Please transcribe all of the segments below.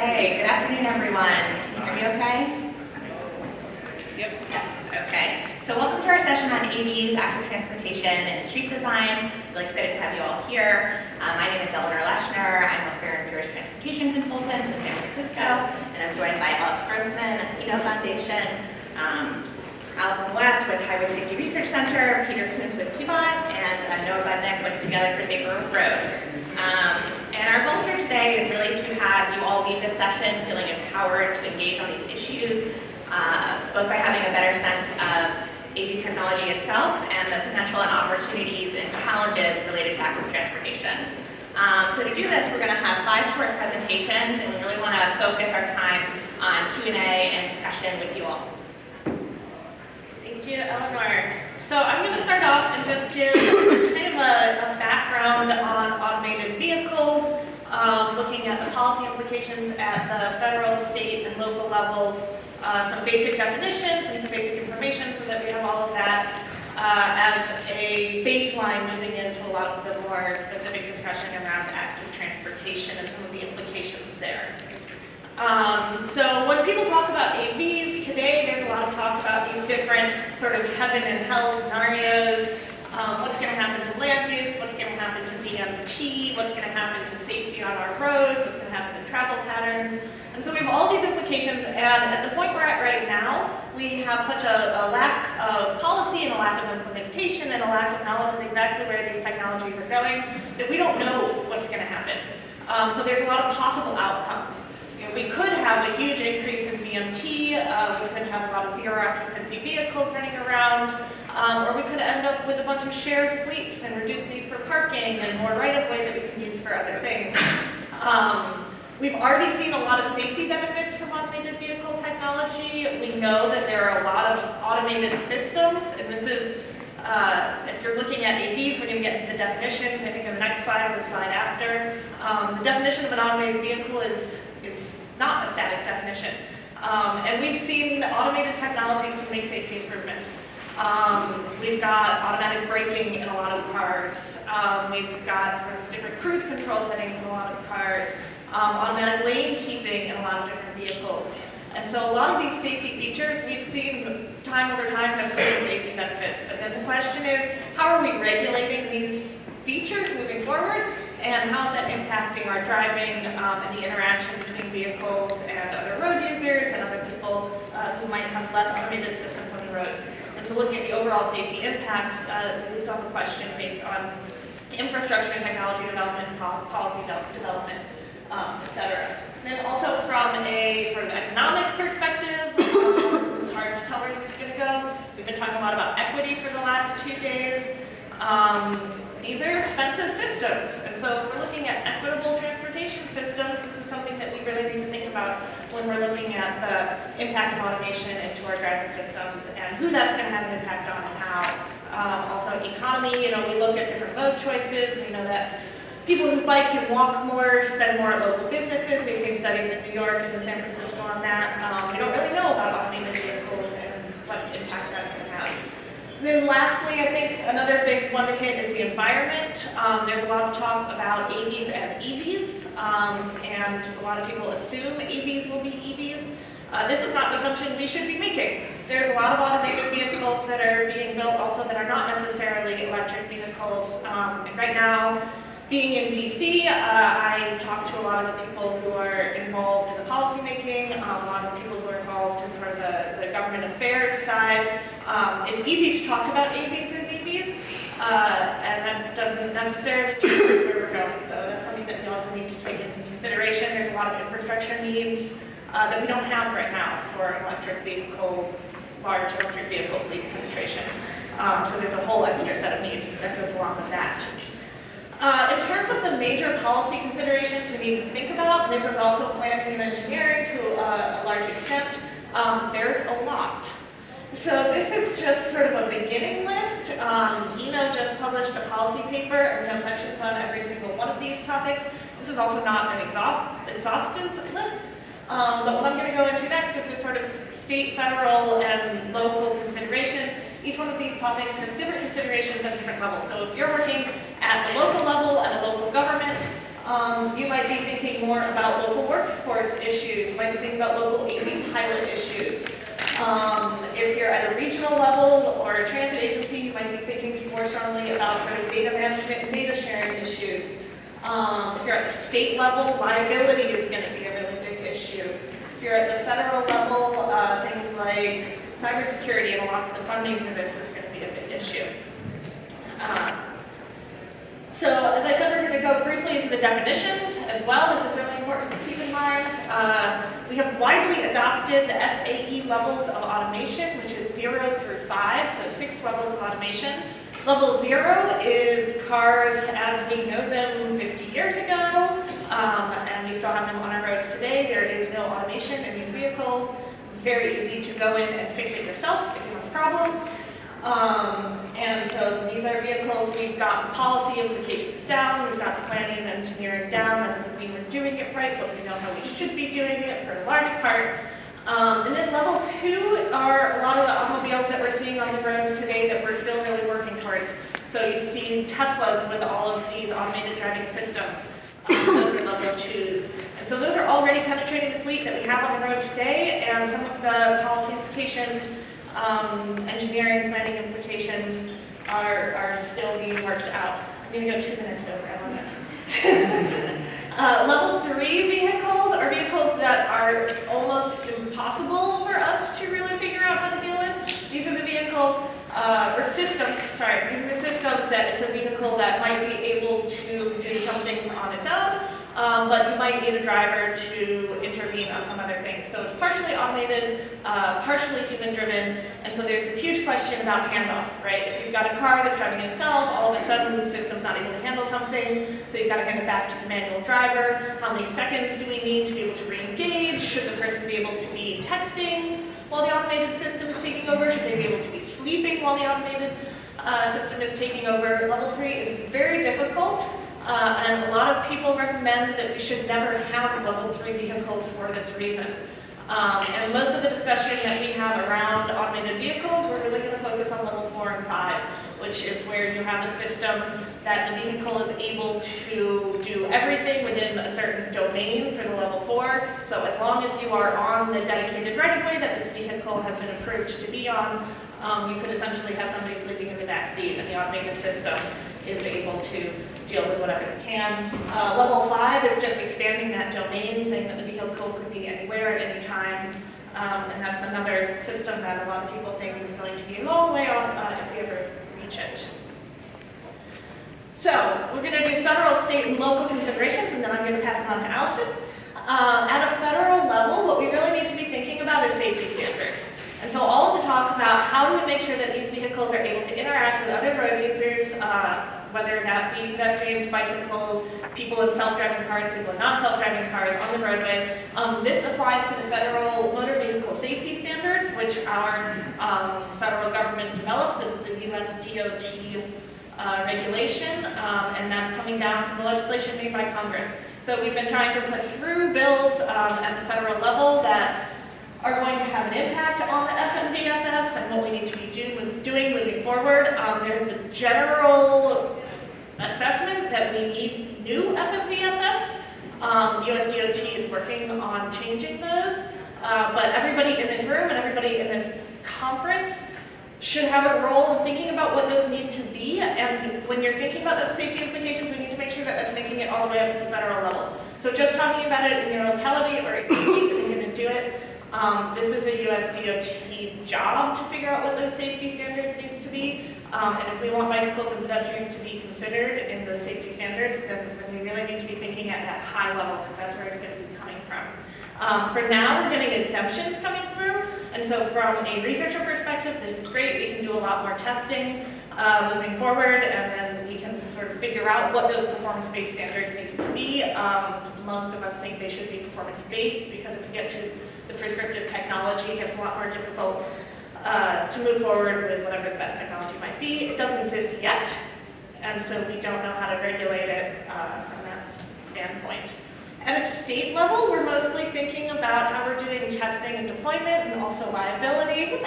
Okay, good afternoon, everyone. Can you hear me okay? Yep. Yes, okay. So welcome to our session on AVs, active transportation, and street design. Really excited to have you all here. My name is Eleanor Leshner. I'm with Fehr Transportation Consultants in San Francisco, and I'm joined by Grossman of the Foundation, Alyson with Highway Safety Research Center, Peter Koonce with Pivot, and Noah Budnick with Together for Safer Roads. And our goal here today is really to have you all leave this session feeling empowered to engage on these issues, both by having a better sense of AV technology itself and the potential and opportunities and challenges related to active transportation. So to do this, we're going to have 5 short presentations, and we really want to focus our time on Q&A and discussion with you all. Thank you, Eleanor. So I'm going to start off and just give kind of a background on automated vehicles, looking at the policy implications at the federal, state, and local levels, some basic definitions and some basic information so that we have all of that as a baseline moving into a lot of the more specific discussion around active transportation and some of the implications there. So when people talk about AVs today, there's a lot of talk about these different sort of heaven and hell scenarios. What's going to happen to land use? What's going to happen to DMT? What's going to happen to safety on our roads? What's going to happen to travel patterns? And so we have all these implications, and at the point we're at right now, we have such a lack of policy and a lack of implementation and a lack of knowledge of exactly where these technologies are going that we don't know what's going to happen. So there's a lot of possible outcomes. We could have a huge increase in VMT, we could have a lot of zero occupancy vehicles running around, or we could end up with a bunch of shared fleets and reduced need for parking and more right-of-way that we can use for other things. We've already seen a lot of safety benefits from automated vehicle technology. We know that there are a lot of automated systems, and this is, if you're looking at AVs, we're going to get into the definitions, I think in the next slide or the slide after. The definition of an automated vehicle is not a static definition. And we've seen automated technologies can make safety improvements. We've got automatic braking in a lot of cars. We've got sort of different cruise control settings in a lot of cars. Automatic lane keeping in a lot of different vehicles. And so a lot of these safety features we've seen time over time have great safety benefits. But then the question is, how are we regulating these features moving forward? And how is that impacting our driving and the interaction between vehicles and other road users and other people who might have less automated systems on the roads? And so looking at the overall safety impacts, we still have a question based on infrastructure and technology development, policy development, etc. And then also from a sort of economic perspective, it's hard to tell where this is going to go. We've been talking a lot about equity for the last 2 days. These are expensive systems, and so if we're looking at equitable transportation systems, this is something that we really need to think about when we're looking at the impact of automation into our driving systems and who that's going to have an impact on and how. Also economy, we look at different mode choices. We know that people who bike can walk more, spend more at local businesses. We've seen studies in New York and in San Francisco on that. We don't really know about automated vehicles and what impact that's going to have. And then lastly, I think another big one to hit is the environment. There's a lot of talk about AVs as EVs, and a lot of people assume AVs will be EVs. This is not an assumption we should be making. There's a lot of automated vehicles that are being built also that are not necessarily electric vehicles. And right now, being in DC, I talk to a lot of the people who are involved in the policy making, a lot of the people who are involved in sort of the government affairs side. It's easy to talk about AVs as EVs, and that doesn't necessarily mean where we're going. So that's something that we also need to take into consideration. There's a lot of infrastructure needs that we don't have right now for large electric vehicle fleet penetration. So there's a whole extra set of needs that goes along with that. In terms of the major policy considerations we need to think about, this is also planning and engineering to a large extent, there's a lot. So this is just sort of a beginning list. ENO just published a policy paper, and we have sections on every single one of these topics. This is also not an exhaustive list, but what I'm going to go into next is this sort of state, federal, and local considerations. Each one of these topics has different considerations at different levels. So if you're working at the local level, at a local government, You might be thinking more about local workforce issues. You might be thinking about local AV pilot issues. If you're at a regional level or a transit agency, you might be thinking more strongly about sort of data management and data sharing issues. If you're at the state level, liability is going to be a really big issue. If you're at the federal level, things like cybersecurity and a lot of the funding for this is going to be a big issue. So as I said, we're going to go briefly into the definitions as well. This is really important to keep in mind. We have widely adopted the SAE levels of automation, which is 0 through 5, so 6 levels of automation. Level 0 is cars as we know them 50 years ago, and we still have them on our roads today. There is no automation in these vehicles. It's very easy to go in and fix it yourself if you have a problem. And so these are vehicles, we've got policy implications down, we've got the planning and engineering down. That doesn't mean we're doing it right, but we know how we should be doing it for a large part. And then level 2 are a lot of the automobiles that we're seeing on the roads today that we're still really working towards. So you see Teslas with all of these automated driving systems. Those are level 2s. And so those are already penetrating the fleet that we have on the road today, and some of the policy implications, engineering, planning implications are still being worked out. I'm going to go 2 minutes over, I don't know. Level 3 vehicles are vehicles that are almost impossible for us to really figure out how to deal with. These are the vehicles, these are the systems that it's a vehicle that might be able to do some things on its own, but you might need a driver to intervene on some other things. So it's partially automated, partially human-driven, and so there's this huge question about handoff, right? If you've got a car that's driving itself, all of a sudden the system's not able to handle something, so you've got to hand it back to the manual driver. How many seconds do we need to be able to re-engage? Should the person be able to be texting while the automated system is taking over? Should they be able to be sleeping while the automated system is taking over? Level 3 is very difficult. And a lot of people recommend that we should never have level 3 vehicles for this reason. And most of the discussion that we have around automated vehicles, we're really going to focus on level 4 and 5, which is where you have a system that the vehicle is able to do everything within a certain domain for the level 4. So as long as you are on the dedicated right-of-way that this vehicle has been approved to be on, you could essentially have somebody sleeping in the back seat, and the automated system is able to deal with whatever it can. Level 5 is just expanding that domain, saying that the vehicle could be anywhere at any time. And that's another system that a lot of people think is going to be a long way off if we ever reach it. So we're going to do federal, state, and local considerations, and then I'm going to pass it on to Alyson. At a federal level, what we really need to be thinking about is safety standards. And so all of the talk about how do we make sure that these vehicles are able to interact with other road users, whether that be pedestrians, bicycles, people in self-driving cars, people in non-self-driving cars on the roadway. This applies to the federal motor vehicle safety standards, which our federal government develops. This is a US DOT regulation, and that's coming down from the legislation made by Congress. So we've been trying to put through bills at the federal level that are going to have an impact on the FMVSS and what we need to be doing moving forward. There's a general assessment that we need new FMVSS. US DOT is working on changing those, but everybody in this room and everybody in this conference should have a role in thinking about what those need to be, and when you're thinking about those safety implications, we need to make sure that that's making it all the way up to the federal level. So just talking about it in your locality or if you're going to do it, this is a US DOT job to figure out what those safety standards need to be. And if we want bicycles and pedestrians to be considered in those safety standards, then we really need to be thinking at that high level, because that's where it's going to be coming from. For now, we're getting exemptions coming through. And so from a researcher perspective, this is great. We can do a lot more testing moving forward, and then we can sort of figure out what those performance-based standards need to be. Most of us think they should be performance-based, because if you get to the prescriptive technology, it gets a lot more difficult to move forward with whatever the best technology might be. It doesn't exist yet, and so we don't know how to regulate it from that standpoint. At a state level, we're mostly thinking about how we're doing testing and deployment and also liability.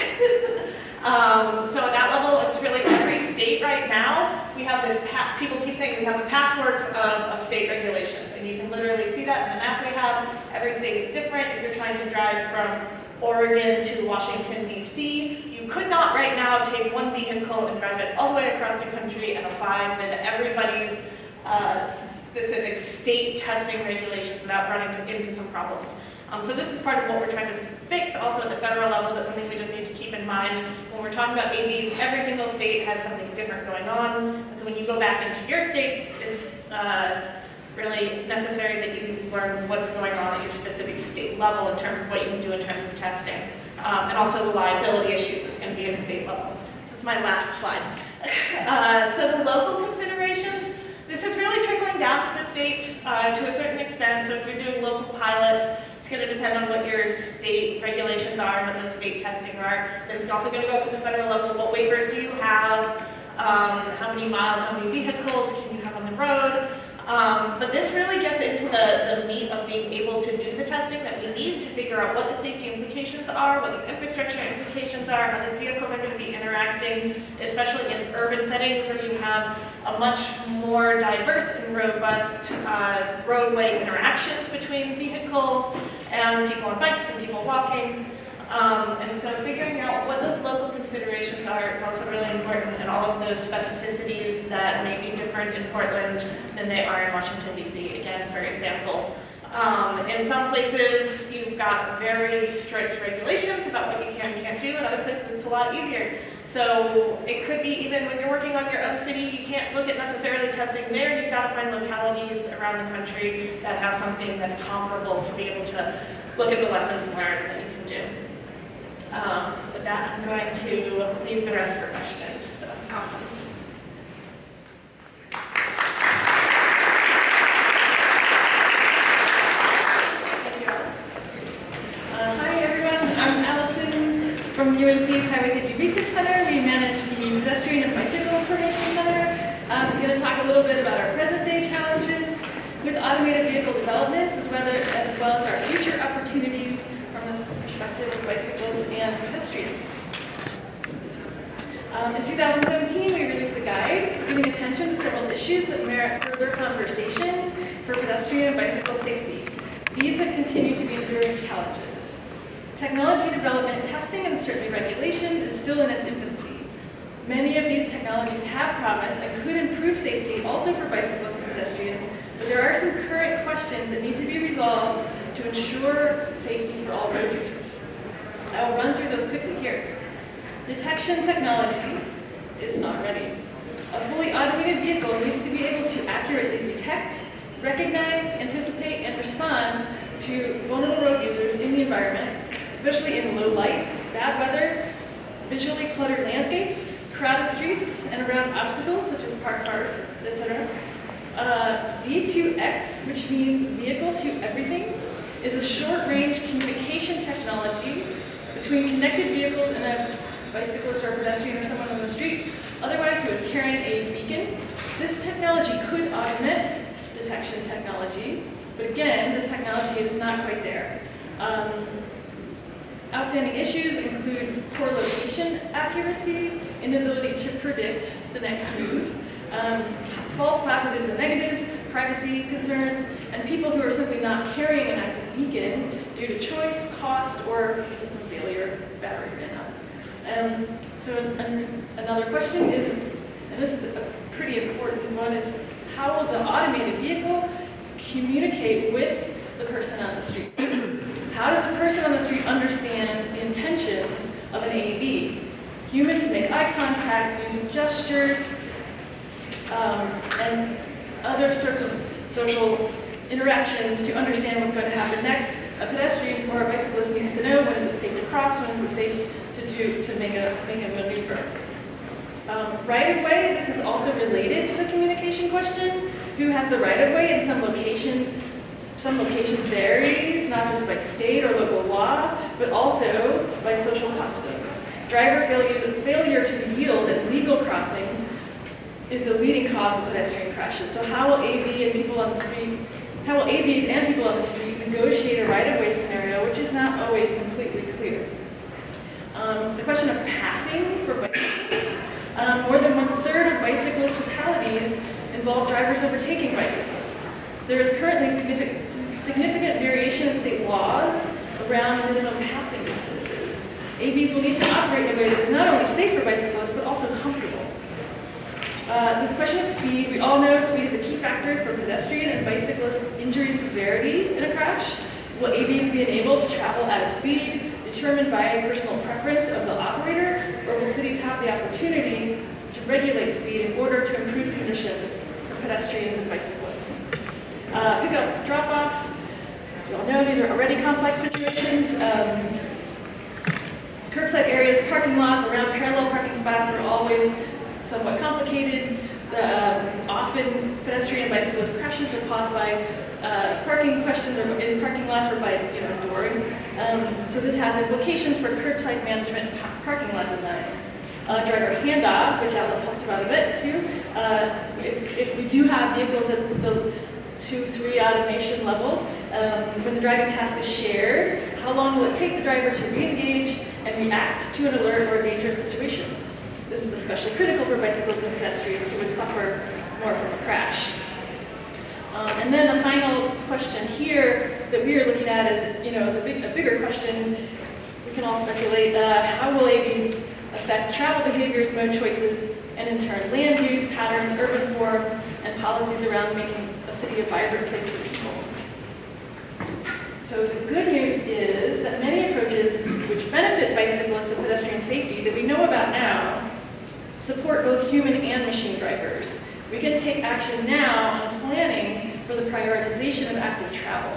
So at that level, it's really every state right now, we have this, people keep saying we have a patchwork of state regulations, and you can literally see that in the map we have. Everything is different. If you're trying to drive from Oregon to Washington, D.C., you could not right now take one vehicle and drive it all the way across the country and apply with everybody's specific state testing regulations without running into some problems. So this is part of what we're trying to fix also at the federal level. That's something we just need to keep in mind. When we're talking about AVs, every single state has something different going on. And so when you go back into your states, it's really necessary that you learn what's going on at your specific state level in terms of what you can do in terms of testing. And also the liability issues is going to be at a state level. This is my last slide. So the local considerations, this is really trickling down from the state to a certain extent. So if you're doing local pilots, it's going to depend on what your state regulations are and what the state testing are. Then it's also going to go up to the federal level. What waivers do you have? How many miles, how many vehicles can you have on the road? But this really gets into the meat of being able to do the testing that we need to figure out what the safety implications are, what the infrastructure implications are, how these vehicles are going to be interacting, especially in urban settings where you have a much more diverse and robust roadway interactions between vehicles and people on bikes and people walking. And so figuring out what those local considerations are is also really important, and all of those specificities that may be different in Portland than they are in Washington, D.C. Again, for example, in some places you've got very strict regulations about what you can and can't do, and other places it's a lot easier. So it could be even when you're working on your own city, you can't look at necessarily testing there. You've got to find localities around the country that have something that's comparable to be able to look at the lessons learned that you can do. With that, I'm going to leave the rest for questions. So, awesome. Thank you, Alice. Hi, everyone. I'm Alyson from UNC's Highway Safety Research Center. We manage the Pedestrian and Bicycle Information Center. I'm going to talk a little bit about our present-day challenges with automated vehicle developments, as well as our future opportunities from the perspective of bicycles and pedestrians. In 2017, we released a guide giving attention to several issues that merit further conversation for pedestrian and bicycle safety. These have continued to be enduring challenges. Technology development, testing, and certainly regulation is still in its infancy. Many of these technologies have promise and could improve safety also for bicyclists and pedestrians, but there are some current questions that need to be resolved to ensure safety for all road users. I will run through those quickly here. Detection technology is not ready. A fully automated vehicle needs to be able to accurately detect, recognize, anticipate, and respond to vulnerable road users in the environment, especially in low light, bad weather, visually cluttered landscapes, crowded streets, and around obstacles such as parked cars, etc. V2X, which means vehicle to everything, is a short-range communication technology between connected vehicles and a bicyclist or a pedestrian or someone on the street, otherwise who is carrying a beacon. This technology could augment detection technology, but again, the technology is not quite there. Outstanding issues include poor location accuracy, inability to predict the next move, false positives and negatives, privacy concerns, and people who are simply not carrying an active beacon due to choice, cost, or system failure, battery ran out. Another question is, and this is a pretty important one, is how will the automated vehicle communicate with the person on the street? How does the person on the street understand the intentions of an AV? Humans make eye contact, use gestures, and other sorts of social interactions to understand what's going to happen next. A pedestrian or a bicyclist needs to know when is it safe to cross, when is it safe to make a maneuver. Right-of-way, this is also related to the communication question. Who has the right-of-way in some locations varies, not just by state or local law, but also by social customs. Driver failure to yield at legal crossings is a leading cause of pedestrian crashes. So how will AVs and people on the street negotiate a right-of-way scenario, which is not always completely clear? The question of passing for bicyclists. More than 1/3 drivers overtaking bicyclists. There is currently significant variation in state laws around minimum passing distances. AVs will need to operate in a way that is not only safe for bicyclists, but also comfortable. The question of speed, we all know speed is a key factor for pedestrian and bicyclist injury severity in a crash. Will AVs be enabled to travel at a speed determined by personal preference of the operator, or will cities have the opportunity to regulate speed in order to improve conditions for pedestrians and bicyclists? Pickup, drop-off, as you all know, these are already complex situations. Curbside areas, parking lots around parallel parking spots are always somewhat complicated. Often pedestrian and bicyclist crashes are caused by parking questions or in parking lots or by dooring. So this has implications for curbside management and parking lot design. Driver handoff, which Alice talked about a bit too. If we do have vehicles at the 2-3 automation level, when the driving task is shared, how long will it take the driver to re-engage and react to an alert or a dangerous situation? This is especially critical for bicyclists and pedestrians who would suffer more from a crash. And then the final question here that we are looking at is, a bigger question. We can all speculate, how will AVs affect travel behaviors, mode choices, and in turn land use, patterns, urban form, and policies around making a city a vibrant place for people? So the good news is that many approaches which benefit bicyclists and pedestrian safety that we know about now support both human and machine drivers. We can take action now on planning for the prioritization of active travel.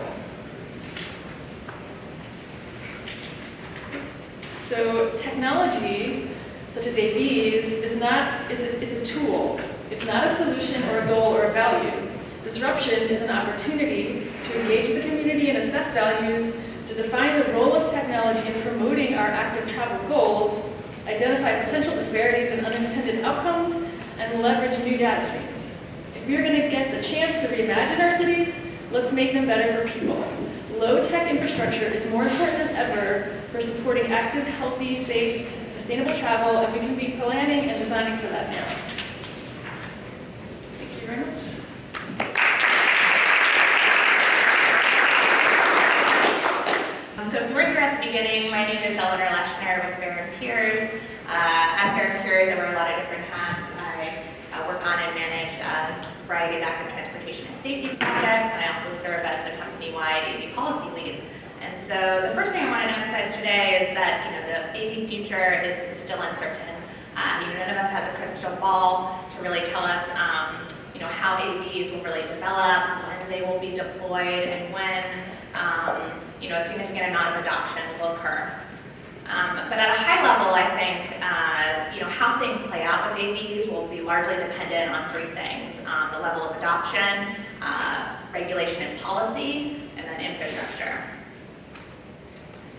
So technology, such as AVs, it's a tool. It's not a solution or a goal or a value. Disruption is an opportunity to engage the community and assess values, to define the role of technology in promoting our active travel goals, identify potential disparities and unintended outcomes, and leverage new data streams. If we're going to get the chance to reimagine our cities, let's make them better for people. Low-tech infrastructure is more important than ever for supporting active, healthy, safe, sustainable travel, and we can be planning and designing for that now. Thank you very much. So if you weren't there at the beginning, my name is Eleanor Leshner with Fehr and Peers. At Fehr and Peers, I wear a lot of different hats. I work on and manage a variety of active transportation and safety projects, and I also serve as the company-wide AV policy lead. And so the first thing I wanted to emphasize today is that the AV future is still uncertain. None of us has a crystal ball to really tell us how AVs will really develop, when they will be deployed, and when a significant amount of adoption will occur. But at a high level, I think how things play out with AVs will be largely dependent on three things: the level of adoption, regulation and policy, and then infrastructure.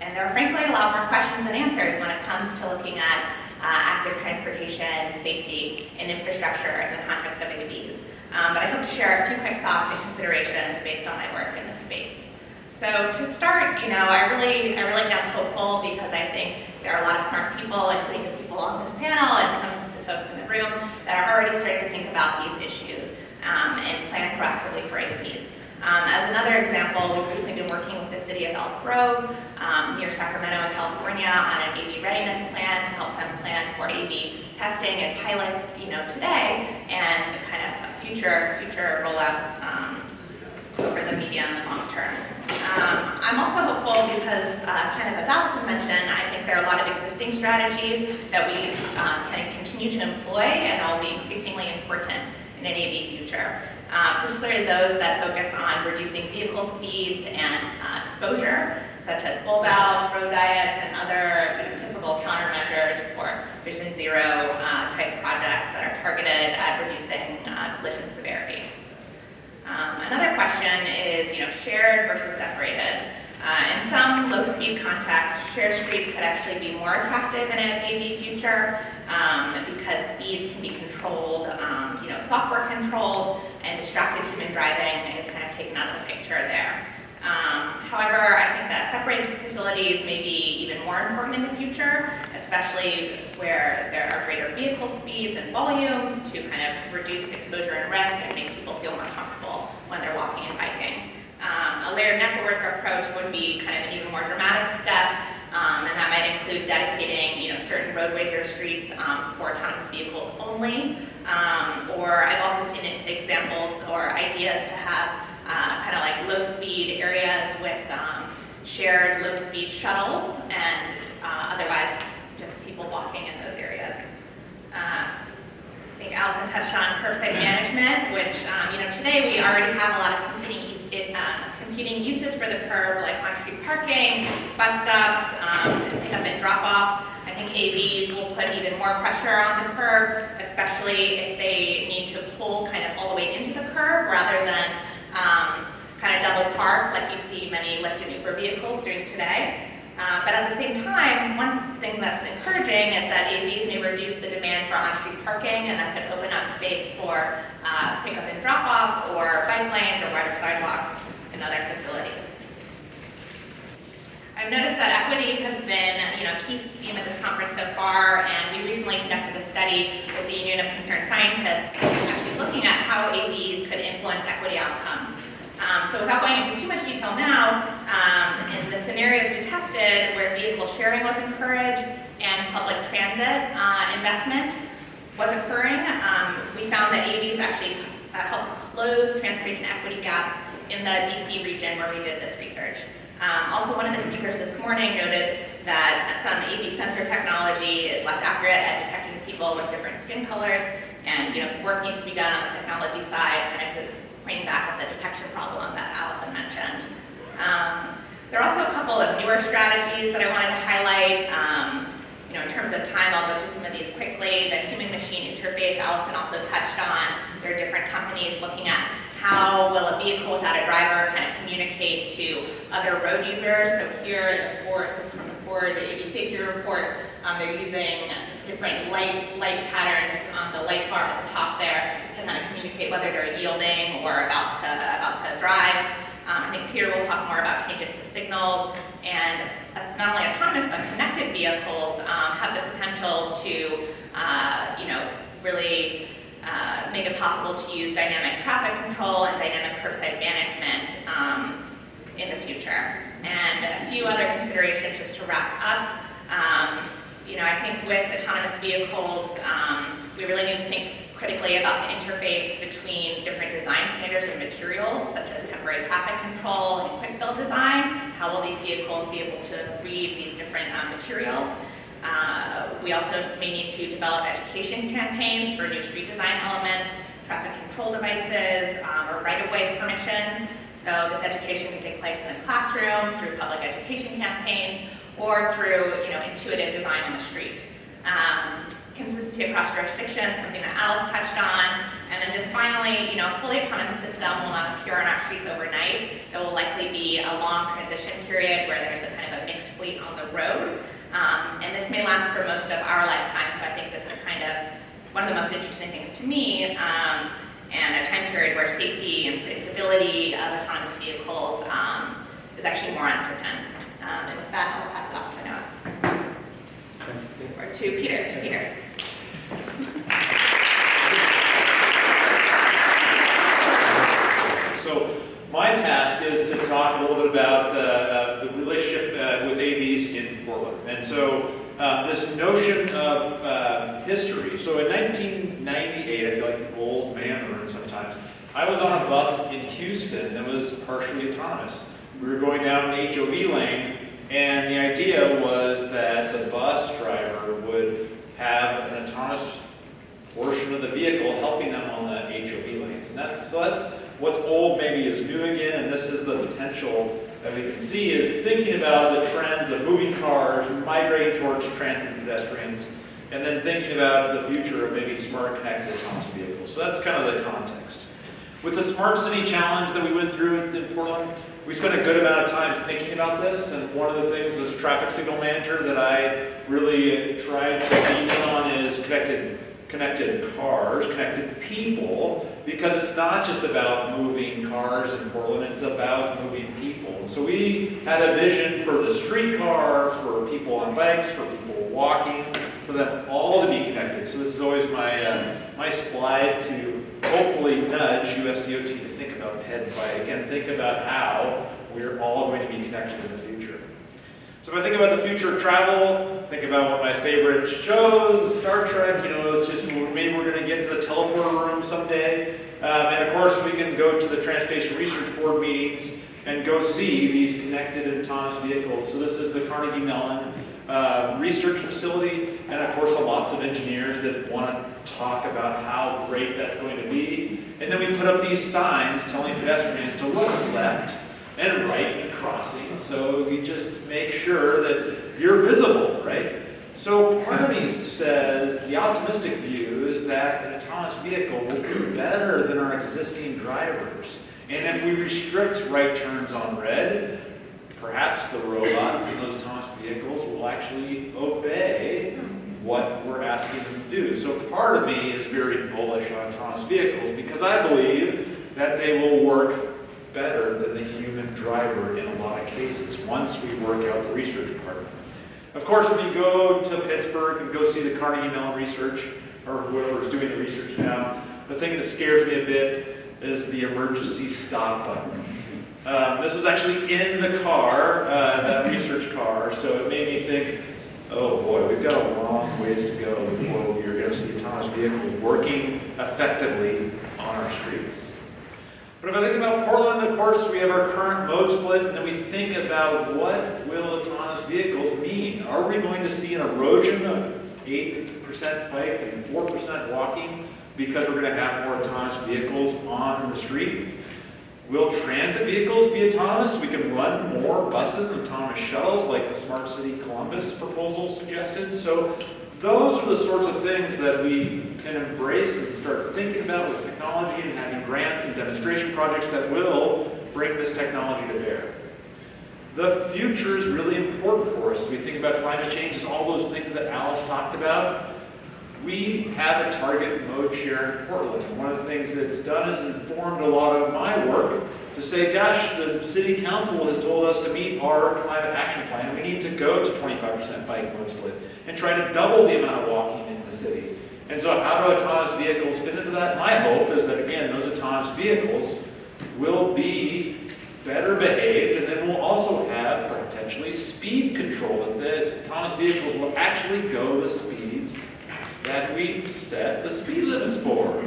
And there are frankly a lot more questions than answers when it comes to looking at active transportation, safety, and infrastructure in the context of AVs. But I hope to share a few quick thoughts and considerations based on my work in this space. So to start, I really am hopeful because I think there are a lot of smart people, including the people on this panel and some of the folks in the room, that are already starting to think about these issues and plan proactively for AVs. As another example, we've recently been working with the city of Elk Grove near Sacramento in California on an AV readiness plan to help them plan for AV testing and pilots, today, and kind of a future rollout over the medium and long term. I'm also hopeful because, kind of as Alyson mentioned, I think there are a lot of existing strategies that we can continue to employ and will be increasingly important in an AV future. Particularly those that focus on reducing vehicle speeds and exposure, such as bulb outs, road diets, and other typical countermeasures for Vision Zero type projects that are targeted at reducing collision severity. Another question is, shared versus separated. In some low-speed contexts, shared streets could actually be more attractive in an AV future because speeds can be controlled, software controlled, and distracted human driving is kind of taken out of the picture there. However, I think that separated facilities may be even more important in the future, especially where there are greater vehicle speeds and volumes to kind of reduce exposure and risk and make people feel more comfortable when they're walking and biking. A layered network approach would be kind of an even more dramatic step, and that might include dedicating, certain roadways or streets for autonomous vehicles only. Or I've also seen examples or ideas to have kind of like low-speed areas with shared low-speed shuttles, and otherwise just people walking in those areas. I think Alyson touched on curbside management, which today we already have a lot of competing uses for the curb, like on-street parking, bus stops, and pick up and drop off. I think AVs will put even more pressure on the curb, especially if they need to pull kind of all the way into the curb rather than kind of double park like you see many Lyft and Uber vehicles doing today. But at the same time, one thing that's encouraging is that AVs may reduce the demand for on-street parking, and that could open up space for pick-up and drop-off, or bike lanes, or wider sidewalks and other facilities. I've noticed that equity has been a key theme at this conference so far, and we recently conducted a study with the Union of Concerned Scientists actually looking at how AVs could influence equity outcomes. So without going into too much detail now, in the scenarios we tested where vehicle sharing was encouraged and public transit investment was occurring, we found that AVs actually helped close transportation equity gaps in the DC region where we did this research. Also, one of the speakers this morning noted that some AV sensor technology is less accurate at detecting people with different skin colors, and work needs to be done on the technology side, kind of to bring back the detection problem that Alyson mentioned. There are also a couple of newer strategies that I wanted to highlight. In terms of time, I'll go through some of these quickly. The human-machine interface, Alyson also touched on. There are different companies looking at how will a vehicle without a driver kind of communicate to other road users. So here, this is from the Ford AV safety report. They're using different light patterns on the light bar at the top there to kind of communicate whether they're yielding or about to drive. I think Fehr will talk more about changes to signals, and not only autonomous but connected vehicles have the potential to, really make it possible to use dynamic traffic control and dynamic curbside management in the future. And a few other considerations just to wrap up. I think with autonomous vehicles, we really need to think critically about the interface between different design standards and materials, such as temporary traffic control and quick build design. How will these vehicles be able to read these different materials? We also may need to develop education campaigns for new street design elements, traffic control devices, or right-of-way permissions. So this education can take place in the classroom, through public education campaigns, or through intuitive design on the street. Consistency across jurisdictions, something that Alice touched on. And then just finally, a fully autonomous system will not appear on our streets overnight. There will likely be a long transition period where there's a kind of a mixed fleet on the road. And this may last for most of our lifetime, so I think this is kind of one of the most interesting things to me, and a time period where safety and predictability of autonomous vehicles is actually more uncertain. And with that, I'll pass it off to Noah. Or to Peter. So my task is to talk a little bit about the relationship with AVs in Portland. And so this notion of history. So in 1998, I feel like an old man room sometimes, I was on a bus in Houston that was partially autonomous. We were going down an HOV lane, and the idea was that the bus driver would have an autonomous portion of the vehicle helping them on the HOV lanes. And that's what's old maybe is new again, and this is the potential that we can see is thinking about the trends of moving cars, migrating towards transit pedestrians, and then thinking about the future of maybe smart connected autonomous vehicles. So that's kind of the context. With the Smart City Challenge that we went through in Portland, we spent a good amount of time thinking about this, and one of the things as traffic signal manager that I really tried to lean in on is connected connected cars, connected people, because it's not just about moving cars in Portland, it's about moving people. And so we had a vision for the streetcar, for people on bikes, for people walking, for them all to be connected. So this is always my slide to hopefully nudge USDOT to think about ped bike and think about how we're all going to be connected in the future. So if I think about the future of travel, think about what my favorite shows, Star Trek, it's just maybe we're going to get to the teleporter room someday. And of course, we can go to the Transportation Research Board meetings and go see these connected and autonomous vehicles. So this is the Carnegie Mellon research facility, and of course, lots of engineers that want to talk about how great that's going to be. And then we put up these signs telling pedestrians to look left and right in crossing, so we just make sure that you're visible, right? So part of me says the optimistic view is that an autonomous vehicle will do better than our existing drivers. And if we restrict right turns on red, perhaps the robots in those autonomous vehicles will actually obey what we're asking them to do. So part of me is very bullish on autonomous vehicles because I believe that they will work better than the human driver in a lot of cases once we work out the research part. Of course, when you go to Pittsburgh and go see the Carnegie Mellon research, or whoever's doing the research now, the thing that scares me a bit is the emergency stop button. This was actually in the car, that research car, so it made me think, oh boy, we've got a long ways to go before we're going to see autonomous vehicles working effectively on our streets. But if I think about Portland, of course, we have our current mode split, and then we think about what will autonomous vehicles mean. Are we going to see an erosion of 8% bike and 4% walking because we're going to have more autonomous vehicles on the street? Will transit vehicles be autonomous? We can run more buses and autonomous shuttles like the Smart City Columbus proposal suggested. So those are the sorts of things that we can embrace and start thinking about with technology and having grants and demonstration projects that will bring this technology to bear. The future is really important for us. We think about climate change and all those things that Alice talked about. We have a target mode share in Portland. One of the things that it's done is informed a lot of my work to say, gosh, the city council has told us to meet our climate action plan. We need to go to 25% bike mode split and try to double the amount of walking in the city. And so how do autonomous vehicles fit into that? My hope is that, again, those autonomous vehicles will be better behaved, and then we'll also have potentially speed control. That these autonomous vehicles will actually go the speeds that we set the speed limits for.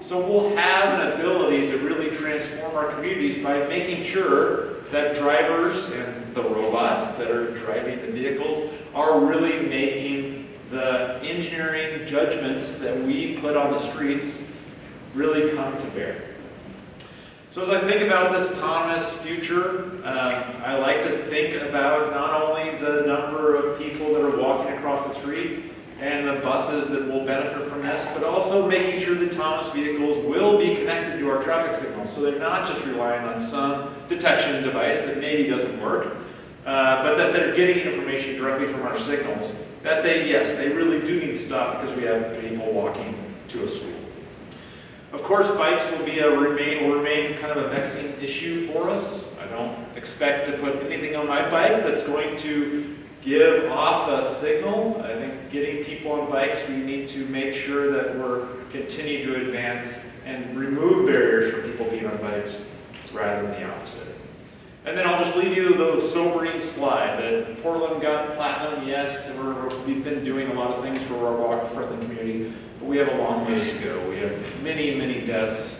So we'll have an ability to really transform our communities by making sure that drivers and the robots that are driving the vehicles are really making the engineering judgments that we put on the streets really come to bear. So as I think about this autonomous future, I like to think about not only the number of people that are walking across the street and the buses that will benefit from this, but also making sure the autonomous vehicles will be connected to our traffic signals, so they're not just relying on some detection device that maybe doesn't work, but that they're getting information directly from our signals, that they really do need to stop because we have people walking to a school. Of course, bikes will remain kind of a vexing issue for us. I don't expect to put anything on my bike that's going to give off a signal. I think getting people on bikes, we need to make sure that we're continuing to advance and remove barriers for people being on bikes rather than the opposite. And then I'll just leave you the sobering slide that Portland got platinum, yes, and we've been doing a lot of things for our walk-friendly community, but we have a long ways to go. We have many, many deaths,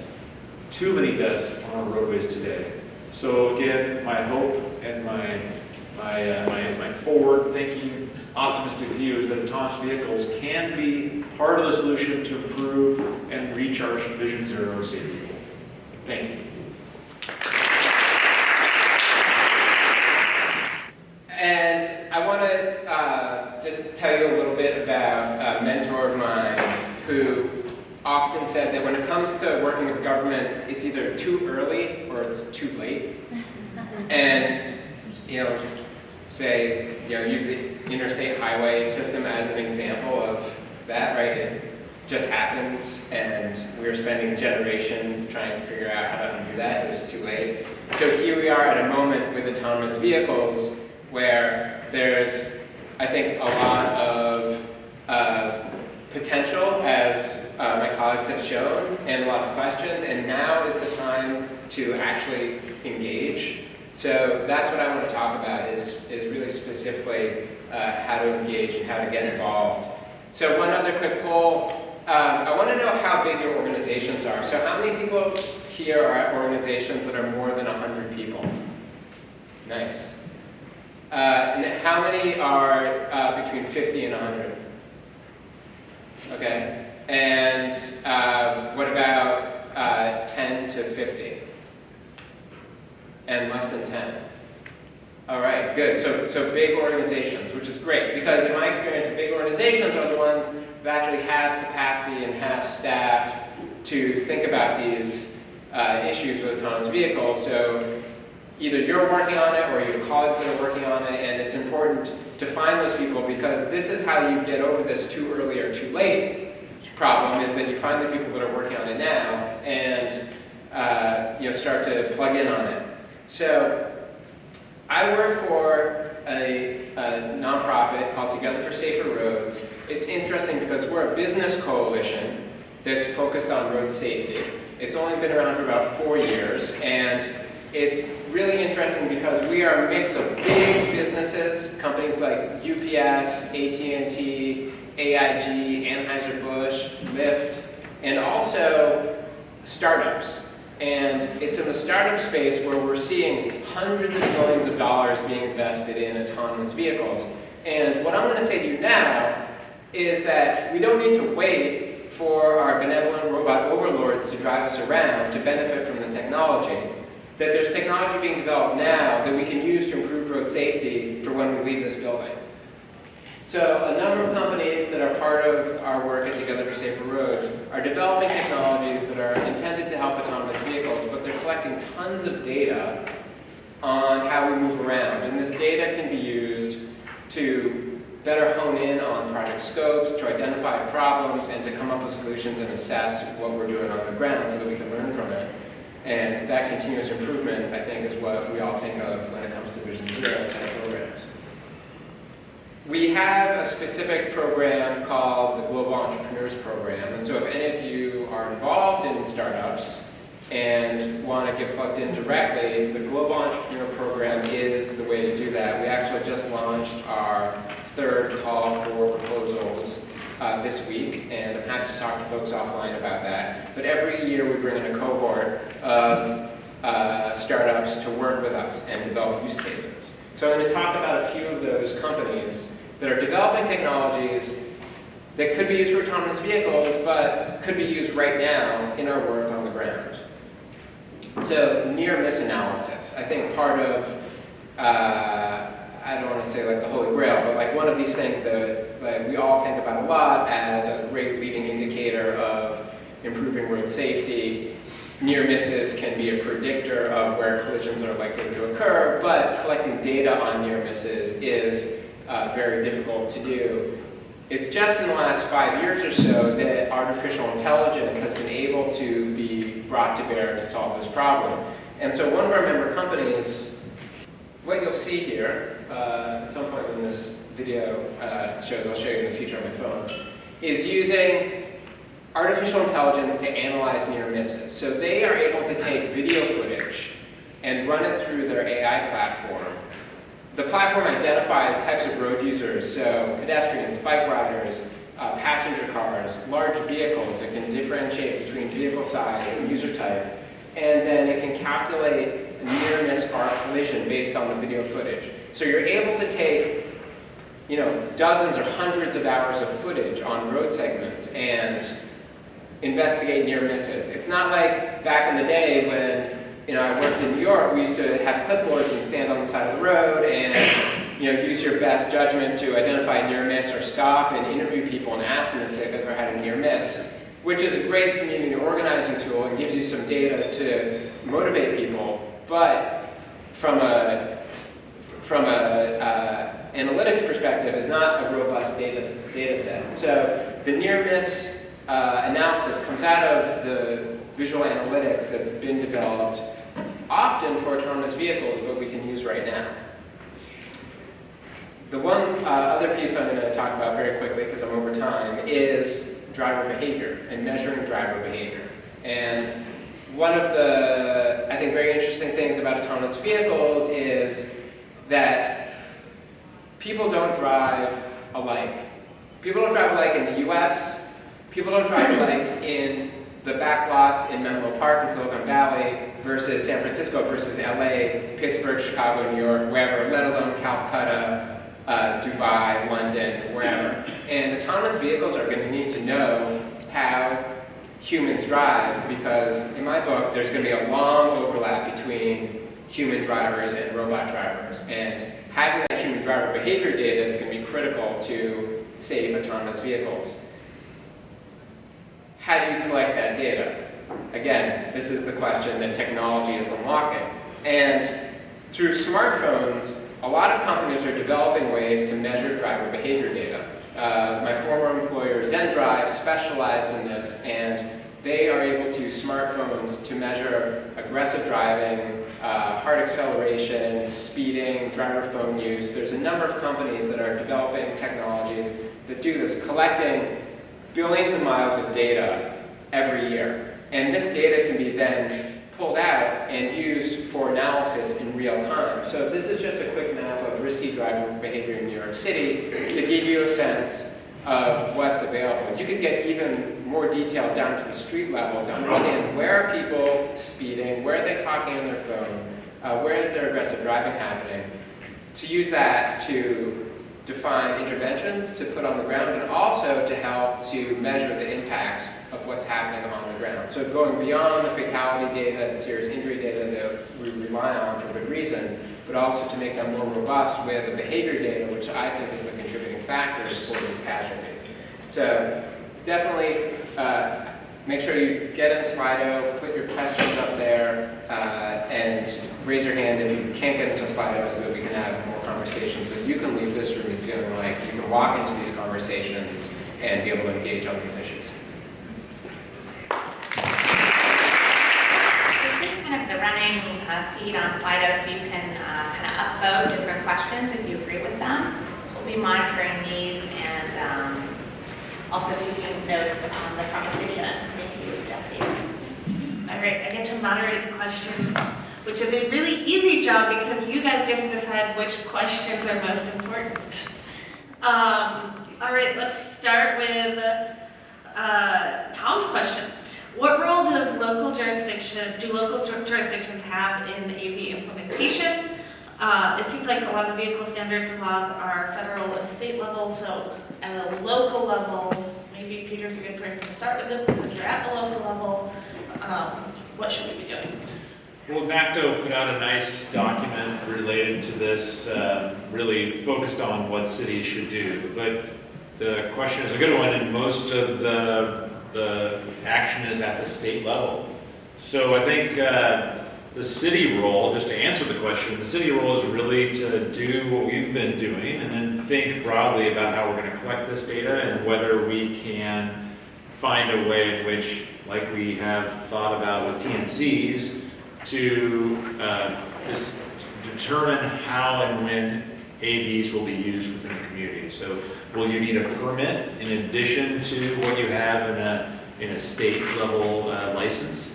too many deaths on our roadways today. So again, my hope and my forward-thinking, optimistic view is that autonomous vehicles can be part of the solution to improve and reach our Vision Zero safety goal. Thank you. And I want to just tell you a little bit about a mentor of mine who often said that when it comes to working with government, it's either too early or it's too late. And, use the interstate highway system as an example of that, right? just happened, and we were spending generations trying to figure out how to undo that. It was too late. So here we are at a moment with autonomous vehicles where there's, I think, a lot of potential, as my colleagues have shown, and a lot of questions, and now is the time to actually engage. So that's what I want to talk about, is really specifically how to engage and how to get involved. So one other quick poll. I want to know how big your organizations are. So how many people here are at organizations that are more than 100 people? Nice. And how many are between 50 and 100? Okay. And what about 10 to 50? And less than 10? All right, good. So big organizations, which is great, because in my experience, big organizations are the ones that actually have capacity and have staff to think about these issues with autonomous vehicles. So either you're working on it or you have colleagues that are working on it, and it's important to find those people, because this is how you get over this too early or too late problem, is that you find the people that are working on it now and start to plug in on it. So I work for a nonprofit called Together for Safer Roads. It's interesting because we're a business coalition that's focused on road safety. It's only been around for about 4 years, and it's really interesting because we are a mix of big businesses, companies like UPS, AT&T, AIG, Anheuser-Busch, Lyft, and also startups. And it's in the startup space where we're seeing hundreds of millions of dollars being invested in autonomous vehicles. And what I'm going to say to you now is that we don't need to wait for our benevolent robot overlords to drive us around to benefit from the technology. That there's technology being developed now that we can use to improve road safety for when we leave this building. So a number of companies that are part of our work at Together for Safer Roads are developing technologies that are intended to help autonomous vehicles, but they're collecting tons of data on how we move around. And this data can be used to better hone in on project scopes, to identify problems, and to come up with solutions and assess what we're doing on the ground so that we can learn from it. And that continuous improvement, I think, is what we all think of when it comes to Vision Zero type programs. We have a specific program called the Global Entrepreneurs Program, and so if any of you are involved in startups and want to get plugged in directly, the Global Entrepreneur Program is the way to do that. We actually just launched our third call for proposals this week, and I'm happy to talk to folks offline about that. But every year we bring in a cohort of startups to work with us and develop use cases. So I'm going to talk about a few of those companies that are developing technologies that could be used for autonomous vehicles, but could be used right now in our work on the ground. So near-miss analysis. I think part of, I don't want to say like the Holy Grail, but like one of these things that like, we all think about a lot as a great leading indicator of improving road safety. Near misses can be a predictor of where collisions are likely to occur, but collecting data on near misses is very difficult to do. It's just in the last 5 years or so that artificial intelligence has been able to be brought to bear to solve this problem. And so one of our member companies, what you'll see here, at some point when this video shows, I'll show you in the future on my phone, is using artificial intelligence to analyze near misses. So they are able to take video footage and run it through their AI platform. The platform identifies types of road users, so pedestrians, bike riders, passenger cars, large vehicles. It can differentiate between vehicle size and user type. And then it can calculate a near-miss arc collision based on the video footage. So you're able to take, dozens or hundreds of hours of footage on road segments and investigate near misses. It's not like back in the day when I worked in New York, we used to have clipboards and stand on the side of the road and use your best judgment to identify a near miss or stop and interview people and ask them if they've ever had a near miss, which is a great community organizing tool and gives you some data to motivate people. But from a analytics perspective, is not a robust data set. So the near miss analysis comes out of the visual analytics that's been developed often for autonomous vehicles, but we can use right now. The one other piece I'm going to talk about very quickly, because I'm over time, is driver behavior and measuring driver behavior. And one of the, I think, very interesting things about autonomous vehicles is that people don't drive alike. People don't drive alike in the US, people don't drive alike in the back lots in Menlo Park in Silicon Valley versus San Francisco versus LA, Pittsburgh, Chicago, New York, wherever, let alone Calcutta, Dubai, London, wherever. And autonomous vehicles are going to need to know how humans drive, because in my book there's going to be a long overlap between human drivers and robot drivers. And having that human driver behavior data is going to be critical to safe autonomous vehicles. How do you collect that data? Again, this is the question that technology is unlocking. And through smartphones, a lot of companies are developing ways to measure driver behavior data. My former employer, ZenDrive, specialized in this, and they are able to use smartphones to measure aggressive driving, hard acceleration, speeding, driver phone use. There's a number of companies that are developing technologies that do this, collecting billions of miles of data every year. And this data can be then pulled out and used for analysis in real time. So this is just a quick map of risky driver behavior in New York City to give you a sense of what's available. You could get even more details down to the street level to understand where are people speeding, where are they talking on their phone, where is their aggressive driving happening, to use that to define interventions to put on the ground, and also to help to measure the impacts of what's happening on the ground. So going beyond the fatality data and serious injury data that we rely on for good reason, but also to make them more robust with the behavior data, which I think is the contributing factors for these casualties. So definitely make sure you get in Slido, put your questions up there, and raise your hand if you can't get into Slido so that we can have more conversations, so you can leave this room feeling like you can walk into these conversations and be able to engage on these issues. Here's kind of the running feed on Slido, so you can kind of upvote different questions if you agree with them. So we'll be monitoring these and also taking notes on the conversation. Thank you, Jesse. All right, I get to moderate the questions, which is a really easy job because you guys get to decide which questions are most important. All right, let's start with Tom's question. What role does local jurisdictions have in AV implementation? It seems like a lot of the vehicle standards and laws are federal and state level, so at a local level, maybe Peter's a good person to start with this because you're at the local level. What should we be doing? Well, NACTO put out a nice document related to this, really focused on what cities should do. But the question is a good one, and most of the action is at the state level. So I think the city role, just to answer the question, the city role is really to do what we've been doing and then think broadly about how we're going to collect this data and whether we can find a way in which, like we have thought about with TNCs, to just determine how and when AVs will be used within the community. So will you need a permit in addition to what you have in a state level license?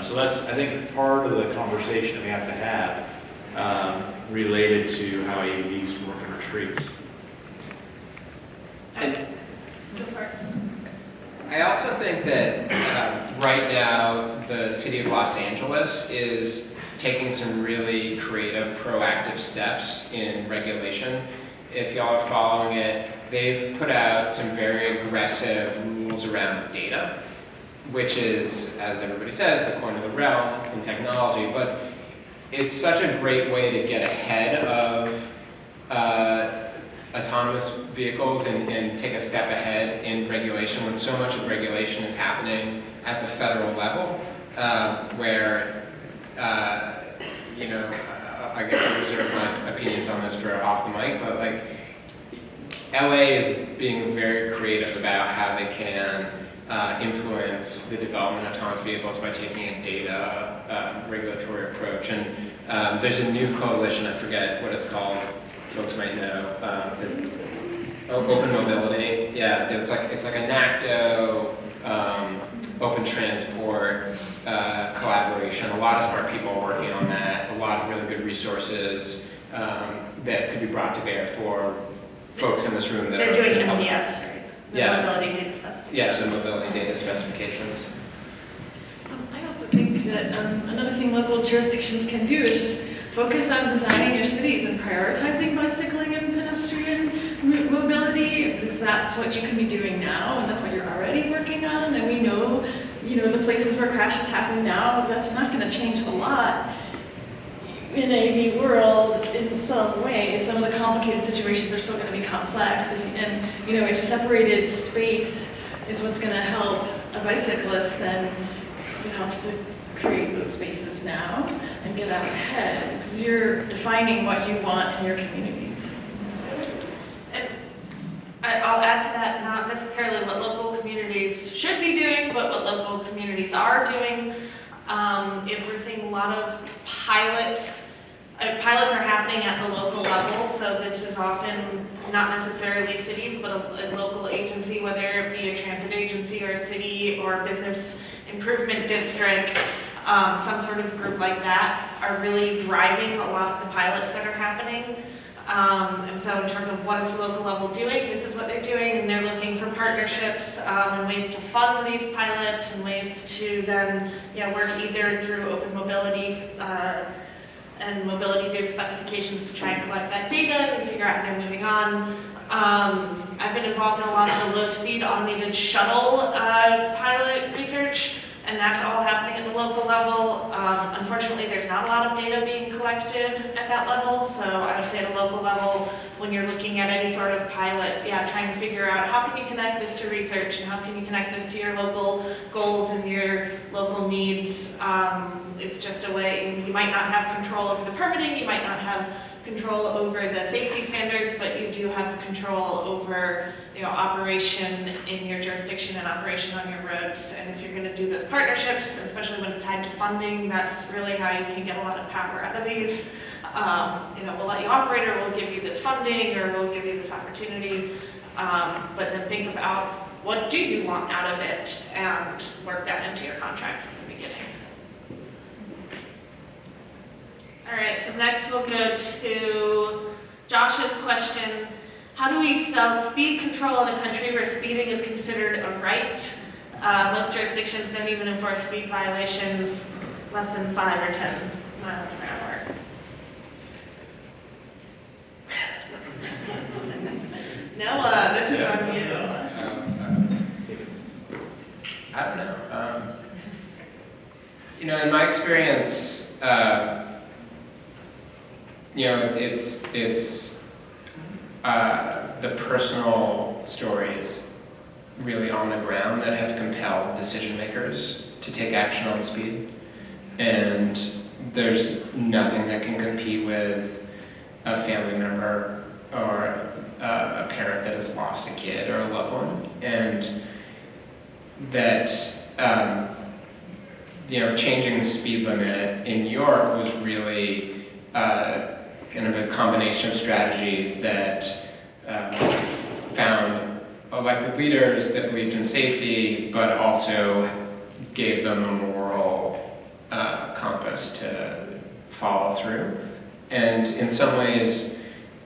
So that's, I think, part of the conversation that we have to have related to how AVs work in our streets. And I also think that right now the city of Los Angeles is taking some really creative, proactive steps in regulation. If y'all are following it, they've put out some very aggressive rules around data, which is, as everybody says, the coin of the realm in technology, but it's such a great way to get ahead of autonomous vehicles and take a step ahead in regulation when so much of regulation is happening at the federal level, where, you know, I guess I reserve my opinions on this for off the mic, but like, LA is being very creative about how they can influence the development of autonomous vehicles by taking a data regulatory approach. And there's a new coalition, I forget what it's called, folks might know, Open Mobility. Yeah, it's like a NACTO, open transport collaboration. A lot of smart people working on that, a lot of really good resources that could be brought to bear for folks in this room that They're are doing involved. MDS, right? The Yeah. mobility data specifications. Yeah, the mobility data specifications. I also think that another thing local jurisdictions can do is just focus on designing your cities and prioritizing bicycling and pedestrian mobility, because that's what you can be doing now, and that's what you're already working on. And we know, the places where crashes happen now, that's not going to change a lot in AV world in some ways. Some of the complicated situations are still going to be complex, if separated space is what's going to help a bicyclist, then it helps to create those spaces now and get out ahead, because you're defining what you want in your communities. And I'll add to that, not necessarily what local communities should be doing, but what local communities are doing. Is we're seeing a lot of pilots. Pilots are happening at the local level, so this is often not necessarily cities, but a local agency, whether it be a transit agency or a city or a business improvement district, some sort of group like that, are really driving a lot of the pilots that are happening. And so in terms of what is the local level doing, this is what they're doing, and they're looking for partnerships and ways to fund these pilots and ways to then work either through open mobility and mobility data specifications to try and collect that data and figure out how they're moving on. I've been involved in a lot of the low-speed automated shuttle pilot research, and that's all happening at the local level. Unfortunately, there's not a lot of data being collected at that level, so I would say at a local level, when you're looking at any sort of pilot, trying to figure out how can you connect this to research and how can you connect this to your local goals and your local needs. It's just a way, you might not have control over the permitting, you might not have control over the safety standards, but you do have control over operation in your jurisdiction and operation on your roads. And if you're going to do those partnerships, especially when it's tied to funding, that's really how you can get a lot of power out of these. We'll let you operate, or we'll give you this funding, or we'll give you this opportunity, but then think about what do you want out of it and work that into your contract from the beginning. All right, so next we'll go to Josh's question. How do we sell speed control in a country where speeding is considered a right? Most jurisdictions don't even enforce speed violations less than 5 or 10 miles an hour. Noah, this is on you. I don't know. In my experience, it's the personal stories really on the ground that have compelled decision makers to take action on speed. And there's nothing that can compete with a family member or a parent that has lost a kid or a loved one. And that, changing the speed limit in New York was really kind of a combination of strategies that found elected leaders that believed in safety, but also gave them a moral compass to follow through. And in some ways,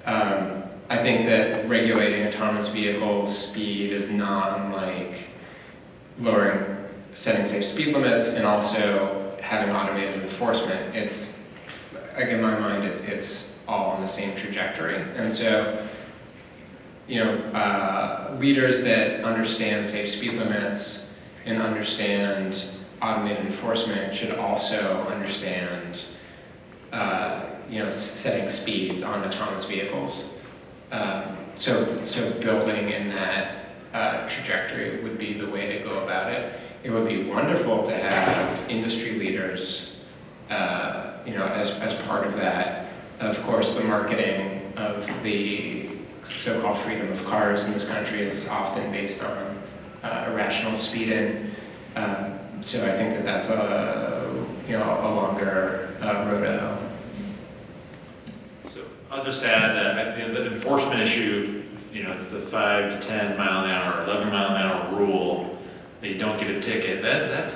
I think that regulating autonomous vehicles' speed is not unlike setting safe speed limits and also having automated enforcement. It's, like in my mind, it's all on the same trajectory. And so, leaders that understand safe speed limits and understand automated enforcement should also understand, setting speeds on autonomous vehicles. So building in that trajectory would be the way to go about it. It would be wonderful to have industry leaders, as part of that. Of course, the marketing of the so-called freedom of cars in this country is often based on irrational speeding. So I think that that's a longer road to hoe. So I'll just add that the enforcement issue, it's the 5 to 10 mile an hour, 11 mile an hour rule that you don't get a ticket. That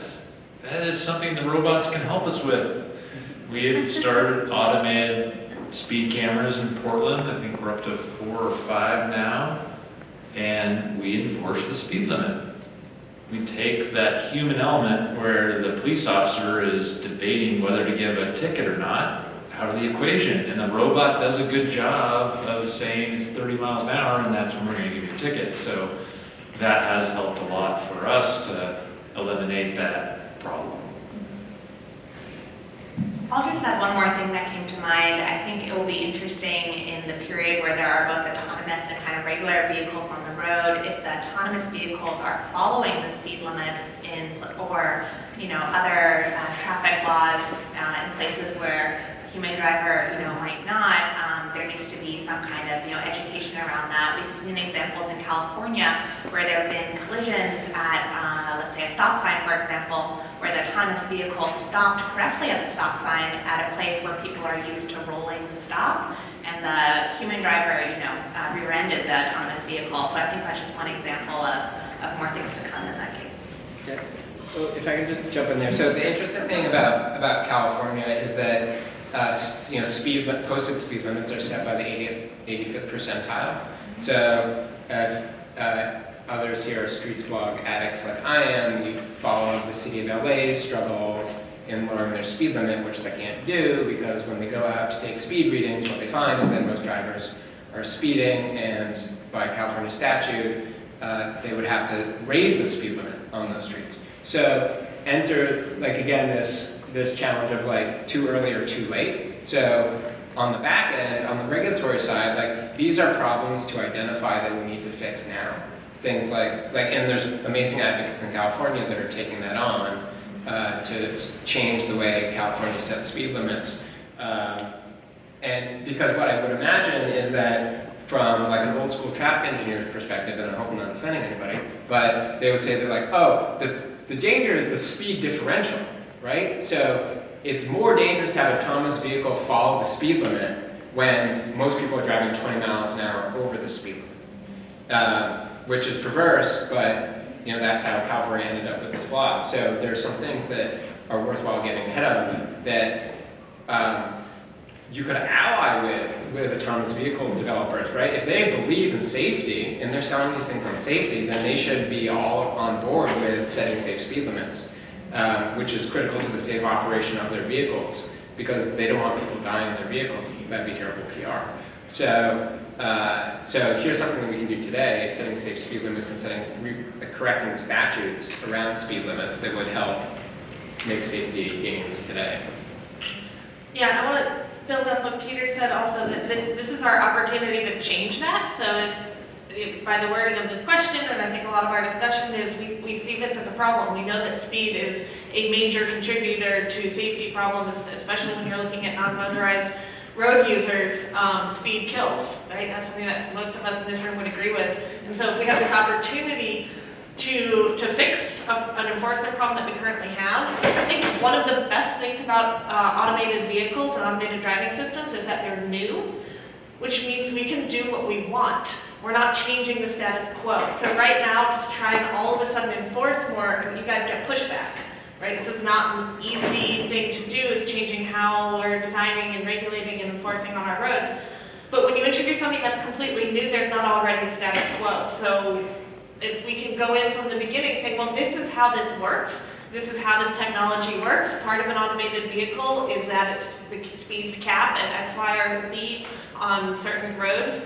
is something the robots can help us with. We have started automated speed cameras in Portland. I think we're up to 4 or 5 now, and we enforce the speed limit. We take that human element where the police officer is debating whether to give a ticket or not out of the equation, and the robot does a good job of saying it's 30 miles an hour, and that's when we're going to give you a ticket. So that has helped a lot for us to eliminate that problem. I'll just add one more thing that came to mind. I think it will be interesting in the period where there are both autonomous and kind of regular vehicles on the road, if the autonomous vehicles are following the speed limits or other traffic laws in places where human driver might not. There needs to be some kind of education around that. We've seen examples in California where there have been collisions at let's say a stop sign, for example, where the autonomous vehicle stopped correctly at the stop sign at a place where people are used to rolling the stop, and the human driver, rear-ended the autonomous vehicle. So I think that's just one example of more things to come in that case. Okay. So if I can just jump in there. So the interesting thing about California is that posted speed limits are set by the 85th percentile. So others here are streets blog addicts like I am. We follow the city of LA's struggles in lowering their speed limit, which they can't do because when they go out to take speed readings, what they find is that most drivers are speeding, and by California statute, they would have to raise the speed limit on those streets. So enter, again, this challenge of too early or too late. So on the back end, on the regulatory side, these are problems to identify that we need to fix now. Things and there's amazing advocates in California that are taking that on to change the way California sets speed limits. And because what I would imagine is that from an old school traffic engineer's perspective, and I hope I'm not offending anybody, but they would say the danger is the speed differential, right? So it's more dangerous to have an autonomous vehicle follow the speed limit when most people are driving 20 miles an hour over the speed limit, which is perverse, but that's how California ended up with this law. So there's some things that are worthwhile getting ahead of that you could ally with autonomous vehicle developers, right? If they believe in safety and they're selling these things on safety, then they should be all on board with setting safe speed limits, which is critical to the safe operation of their vehicles, because they don't want people dying in their vehicles. That'd be terrible PR. So here's something that we can do today, setting safe speed limits and correcting the statutes around speed limits that would help make safety gains today. Yeah, I want to build off what Peter said also, that this is our opportunity to change that. So if by the wording of this question, and I think a lot of our discussion is we see this as a problem. We know that speed is a major contributor to safety problems, especially when you're looking at non-motorized road users. Speed kills, right? That's something that most of us in this room would agree with. And so if we have this opportunity to fix an enforcement problem that we currently have, I think one of the best things about automated vehicles and automated driving systems is that they're new, which means we can do what we want. We're not changing the status quo. So right now, to try and all of a sudden enforce more, you guys get pushback, right? This is not an easy thing to do. It's changing how we're designing and regulating and enforcing on our roads. But when you introduce something that's completely new, there's not already a status quo. So if we can go in from the beginning saying, well, this is how this works, this is how this technology works. Part of an automated vehicle is that the speeds cap at X, Y, or Z on certain roads.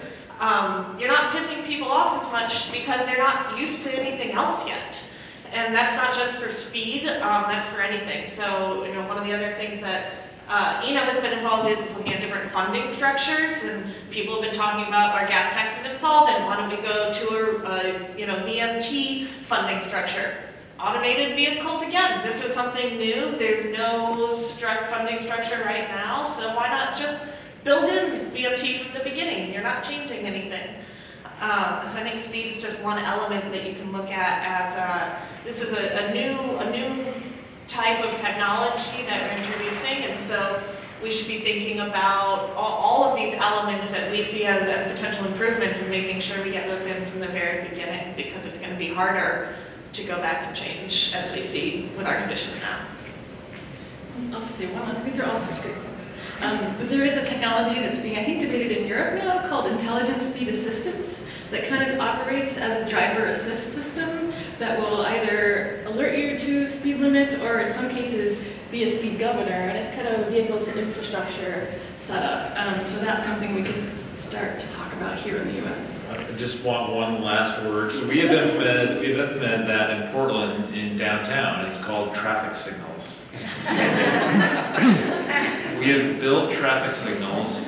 You're not pissing people off as much because they're not used to anything else yet. And that's not just for speed, that's for anything. So, one of the other things that has been involved is looking at different funding structures, and people have been talking about our gas tax has been solvent. Why don't we go to a VMT funding structure? Automated vehicles, again, this is something new. There's no funding structure right now, so why not just build in VMT from the beginning? You're not changing anything. So I think speed is just one element that you can look at as this is a new type of technology that we're introducing, and so we should be thinking about all of these elements that we see as potential improvements and making sure we get those in from the very beginning, because it's going to be harder to go back and change as we see with our conditions now. I'll just say one last, these are all such great things. But there is a technology that's being, I think, debated in Europe now called intelligent speed assistance that kind of operates as a driver assist system that will either alert you to speed limits or in some cases be a speed governor, and it's kind of a vehicle to infrastructure setup. So that's something we could start to talk about here in the U.S. I just want one last word. So we've implemented that in Portland in downtown. It's called traffic signals. We have built traffic signals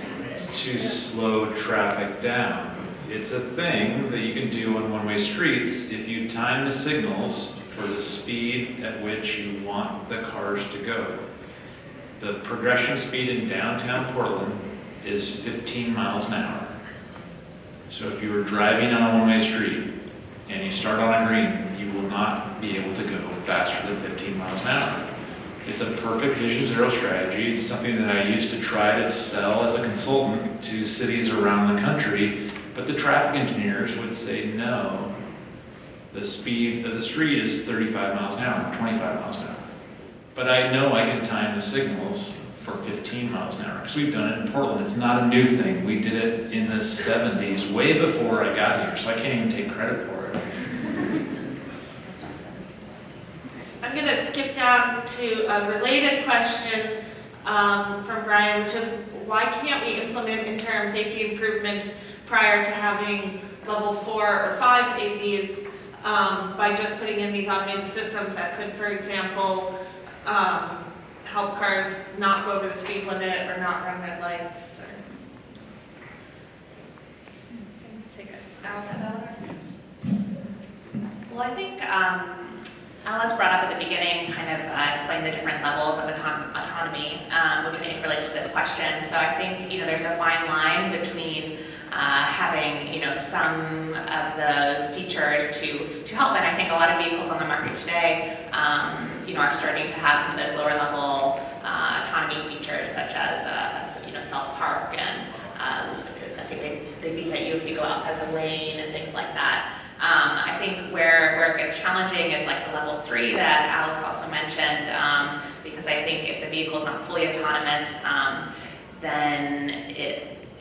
to slow traffic down. It's a thing that you can do on one-way streets if you time the signals for the speed at which you want the cars to go. The progression speed in downtown Portland is 15 miles an hour. So if you were driving on a one-way street and you start on a green, you will not be able to go faster than 15 miles an hour. It's a perfect vision zero strategy. It's something that I used to try to sell as a consultant to cities around the country, but the traffic engineers would say, no, the speed of the street is 35 miles an hour, 25 miles an hour. But I know I can time the signals for 15 miles an hour, because we've done it in Portland. It's not a new thing. We did it in the 70s, way before I got here, so I can't even take credit for it. I'm going to skip down to a related question from Brian, which is why can't we implement interim safety improvements prior to having level 4 or 5 AVs by just putting in these automated systems that could, for example, help cars not go over the speed limit or not run red lights? Take it. Alyson, Eleanor? Well, I think Alice brought up at the beginning, kind of explained the different levels of autonomy, which I think relates to this question. So I think, there's a fine line between having, some of those features to help. And I think a lot of vehicles on the market today, are starting to have some of those lower level autonomy features, such as, self-park, and I think they beep at you if you go outside the lane and things like that. I think where it gets challenging is like the level 3 that Alice also mentioned, because I think if the vehicle is not fully autonomous, then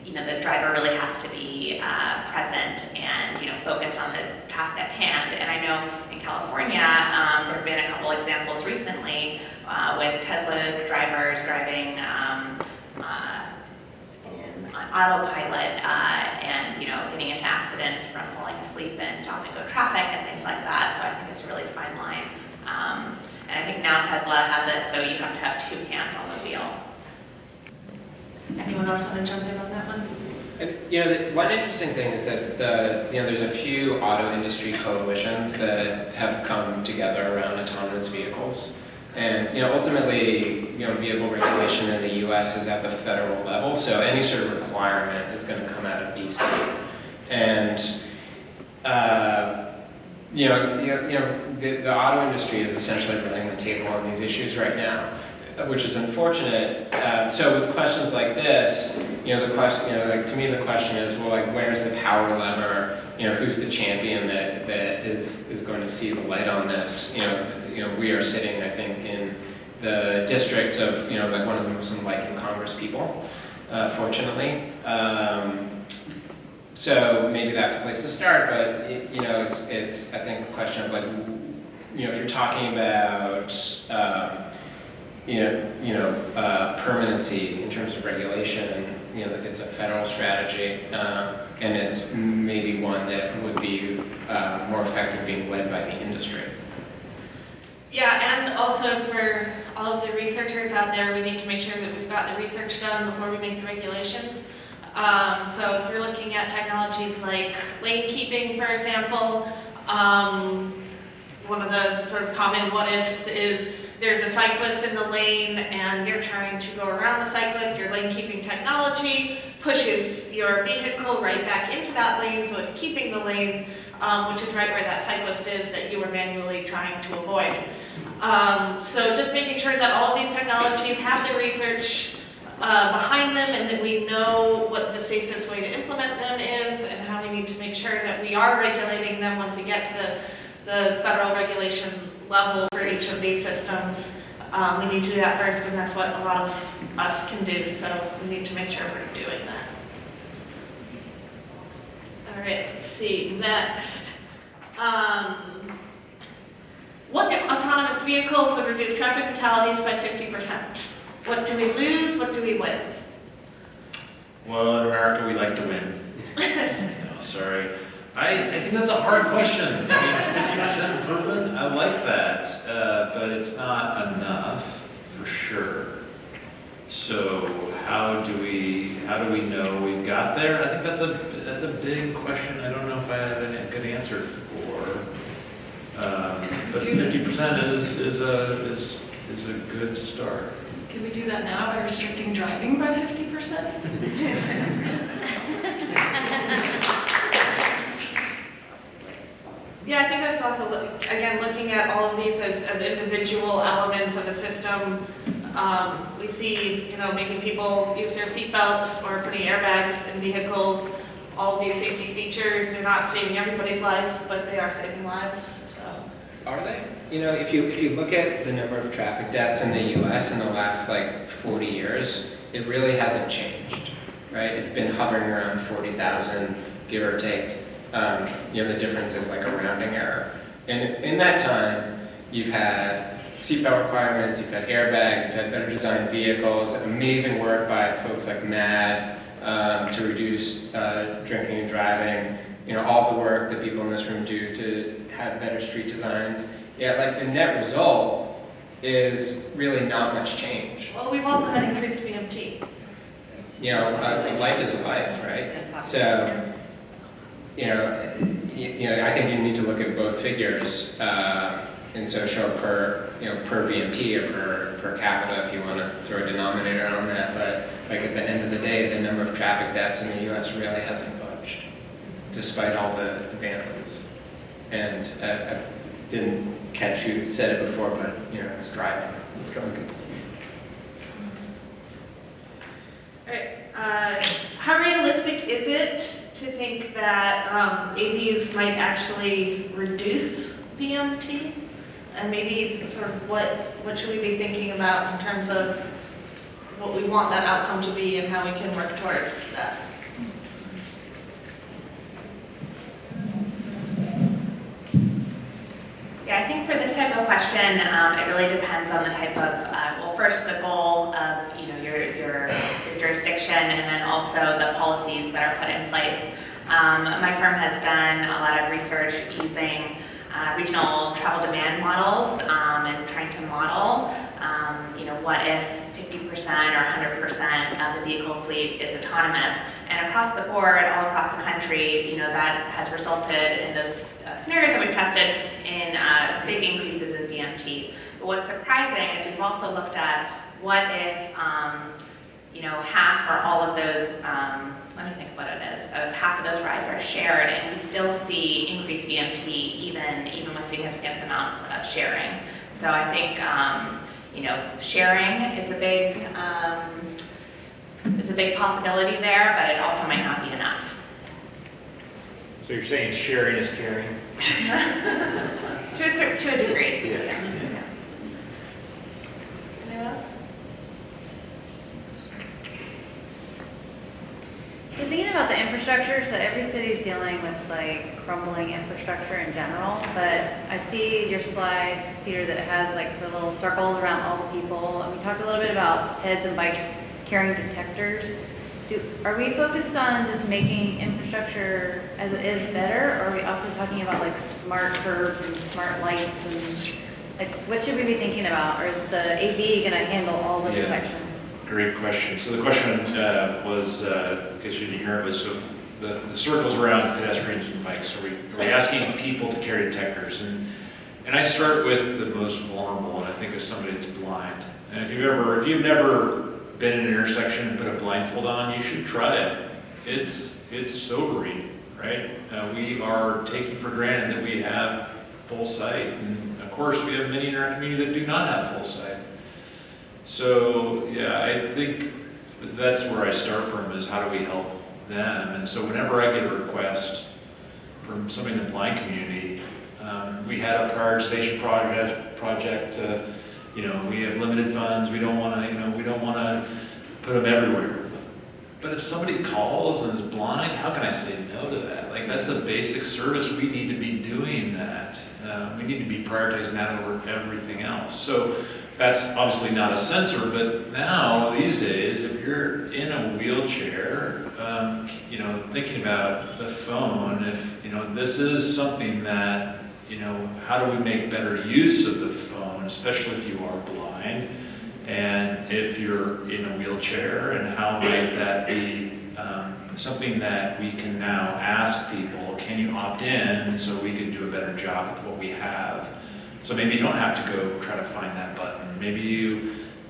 the driver really has to be present and focused on the task at hand. And I know in California there have been a couple examples recently with Tesla drivers driving on autopilot and getting into accidents from falling asleep and stop and go traffic and things like that. So I think it's a really fine line. And I think now Tesla has it, so you have to have 2 hands on the wheel. Anyone else want to jump in on that one? And, one interesting thing is that there's a few auto industry coalitions that have come together around autonomous vehicles. And ultimately, vehicle regulation in the U.S. is at the federal level, so any sort of requirement is going to come out of D.C. And the auto industry is essentially running the table on these issues right now, which is unfortunate. So with questions like this, the question, to me, the question is, well, where's the power lever? Who's the champion that is going to see the light on this? We are sitting, I think, in the districts of, one of the most enlightened Congress people, fortunately. So maybe that's a place to start, but it's I think a question of if you're talking about permanency in terms of regulation, it's a federal strategy, and it's maybe one that would be more effective being led by the industry. Yeah, and also for all of the researchers out there, we need to make sure that we've got the research done before we make the regulations. So if you're looking at technologies like lane keeping, for example, one of the sort of common what-ifs is there's a cyclist in the lane and you're trying to go around the cyclist, your lane keeping technology pushes your vehicle right back into that lane, so it's keeping the lane, which is right where that cyclist is that you were manually trying to avoid. So just making sure that all of these technologies have the research behind them and that we know what the safest way to implement them is and how we need to make sure that we are regulating them once we get to the federal regulation level for each of these systems. We need to do that first, and that's what a lot of us can do, so we need to make sure we're doing that. All right, let's see, next. What if autonomous vehicles would reduce traffic fatalities by 50%? What do we lose? What do we win? Well, in America, we like to win. No, sorry. I think that's a hard question. I mean, 50% improvement, I like that, but it's not enough for sure. So how do we know we've got there? I think that's a big question. I don't know if I have a good answer for. But 50% is a good start. Can we do that now by restricting driving by 50%? Yeah, I think that's also, again, looking at all of these as individual elements of the system. We see, making people use their seatbelts or putting airbags in vehicles. All of these safety features, they're not saving everybody's life, but they are saving lives. So. Are they? If you look at the number of traffic deaths in the U.S. in the last 40 years, it really hasn't changed, right? It's been hovering around 40,000, give or take. The difference is like a rounding error. And in that time, you've had seatbelt requirements, you've had airbags, you've had better designed vehicles, amazing work by folks like MAD to reduce drinking and driving, all the work that people in this room do to have better street designs. Yeah, the net result is really not much change. Well, we've also had increased VMT. Life is life, right? So, I think you need to look at both figures, and so show per VMT or per capita if you want to throw a denominator on that. But at the end of the day, the number of traffic deaths in the U.S. really hasn't budged, despite all the advances. And I didn't catch who said it before, but it's driving. It's going good. All right. How realistic is it to think that AVs might actually reduce VMT? And maybe sort of what should we be thinking about in terms of what we want that outcome to be and how we can work towards that? Yeah, I think for this type of question, it really depends on the type of, first the goal of your jurisdiction, and then also the policies that are put in place. My firm has done a lot of research using regional travel demand models and trying to model, what if 50% or 100% of the vehicle fleet is autonomous. And across the board, all across the country, that has resulted in those scenarios that we've tested in big increases in VMT. But what's surprising is we've also looked at what if, half or all of those, let me think what it is, of half of those rides are shared, and we still see increased VMT even with significant amounts of sharing. So I think, sharing is a big possibility there, but it also might not be enough. So you're saying sharing is caring? To a degree. Yeah. Anyone else? So thinking about the infrastructure, so every city is dealing with crumbling infrastructure in general, but I see your slide, Peter, that has the little circles around all the people, and we talked a little bit about heads and bikes carrying detectors. Are we focused on just making infrastructure as it is better, or are we also talking about smart curbs and smart lights, and what should we be thinking about? Or is the AV going to handle all the detections? Great question. So the question was, because you didn't hear it, was so the circles around pedestrians and bikes. Are we asking people to carry detectors? And I start with the most vulnerable, and I think of somebody that's blind. And if you've never been in an intersection and put a blindfold on, you should try it. It's sobering, right? We are taking for granted that we have full sight, and of course we have many in our community that do not have full sight. So yeah, I think that's where I start from, is how do we help them? And so whenever I get a request from somebody in the blind community, we had a prioritization project. We have limited funds. We don't want to put them everywhere. But if somebody calls and is blind, how can I say no to that? Like, that's a basic service. We need to be doing that. We need to be prioritizing that over everything else. So that's obviously not a sensor, but now, these days, if you're in a wheelchair, thinking about the phone, if, this is something that, how do we make better use of the phone, especially if you are blind, and if you're in a wheelchair, and how might that be something that we can now ask people, can you opt in so we can do a better job with what we have? So maybe you don't have to go try to find that button. Maybe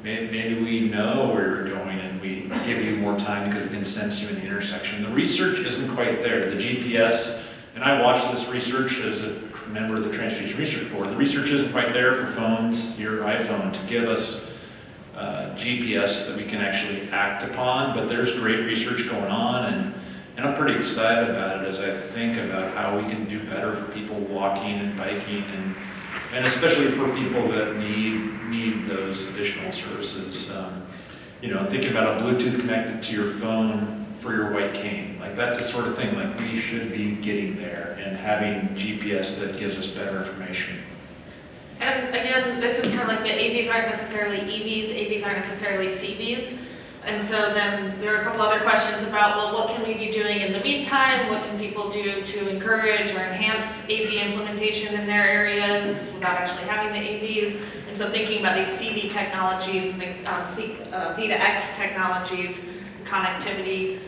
we know where you're going and we give you more time because we can sense you in the intersection. The research isn't quite there. The GPS, and I watched this research as a member of the Transportation Research Board, the research isn't quite there for phones, your iPhone, to give us GPS that we can actually act upon, but there's great research going on, and I'm pretty excited about it as I think about how we can do better for people walking and biking, and especially for people that need those additional services. Thinking about a Bluetooth connected to your phone for your white cane, like that's the sort of thing, like we should be getting there and having GPS that gives us better information. And again, this is kind of like the AVs aren't necessarily EVs, AVs aren't necessarily CVs. And so then there are a couple other questions about, well, what can we be doing in the meantime? What can people do to encourage or enhance AV implementation in their areas without actually having the AVs? And so thinking about these CV technologies and the V2X technologies, connectivity.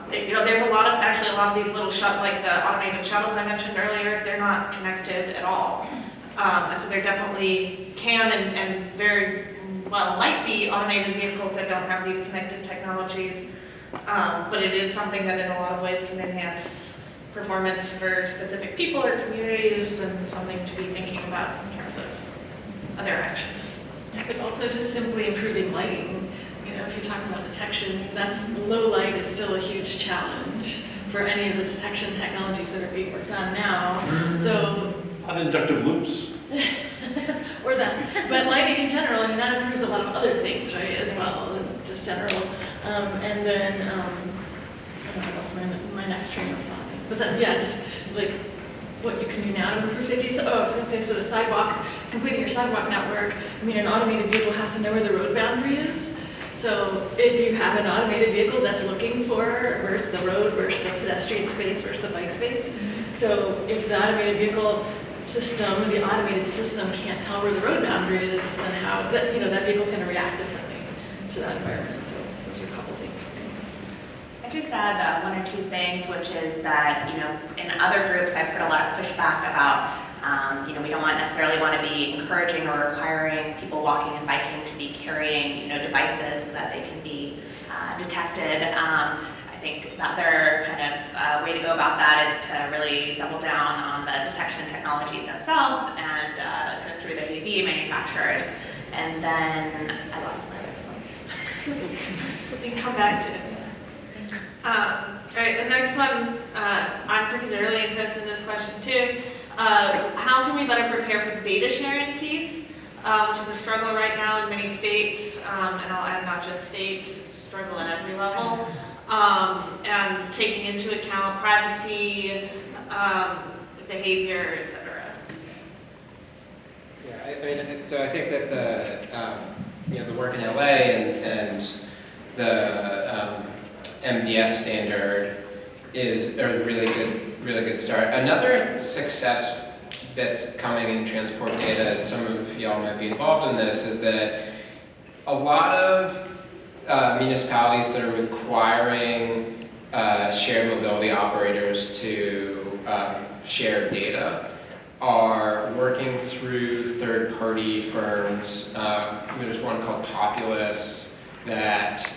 There's a lot of these little like the automated shuttles I mentioned earlier, they're not connected at all. And so there definitely can and very well might be automated vehicles that don't have these connected technologies, but it is something that in a lot of ways can enhance performance for specific people or communities, and something to be thinking about in terms of other actions. I could also just simply improving lighting. If you're talking about detection, low light is still a huge challenge for any of the detection technologies that are being worked on now. So Uninductive loops. or that, but lighting in general, that improves a lot of other things, right, as well, just general. And then, I don't know what's my next train of thought. But then, just like what you can do now to improve safety. So, I was going to say, so the sidewalks, completing your sidewalk network, an automated vehicle has to know where the road boundary is. So if you have an automated vehicle that's looking for where's the road, where's the pedestrian space, where's the bike space. So if the automated vehicle system, the automated system can't tell where the road boundary is, then how that vehicle's going to react differently to that environment. So those are a couple things. I just add one or two things, which is that in other groups I've heard a lot of pushback about we don't necessarily want to be encouraging or requiring people walking and biking to be carrying devices so that they can be detected. I think the other kind of way to go about that is to really double down on the detection technology themselves and kind of through the AV manufacturers. And then I lost my other point. We can come back to it. All right, the next one, I'm particularly interested in this question too. How can we better prepare for the data sharing piece, which is a struggle right now in many states, and I'll add not just states, it's a struggle at every level, and taking into account privacy, behavior, etc. Yeah, so I think that the work in LA and the MDS standard is a really good start. Another success that's coming in transport data, and some of y'all might be involved in this, is that a lot of municipalities that are requiring shared mobility operators to share data are working through third-party firms. There's one called Populous that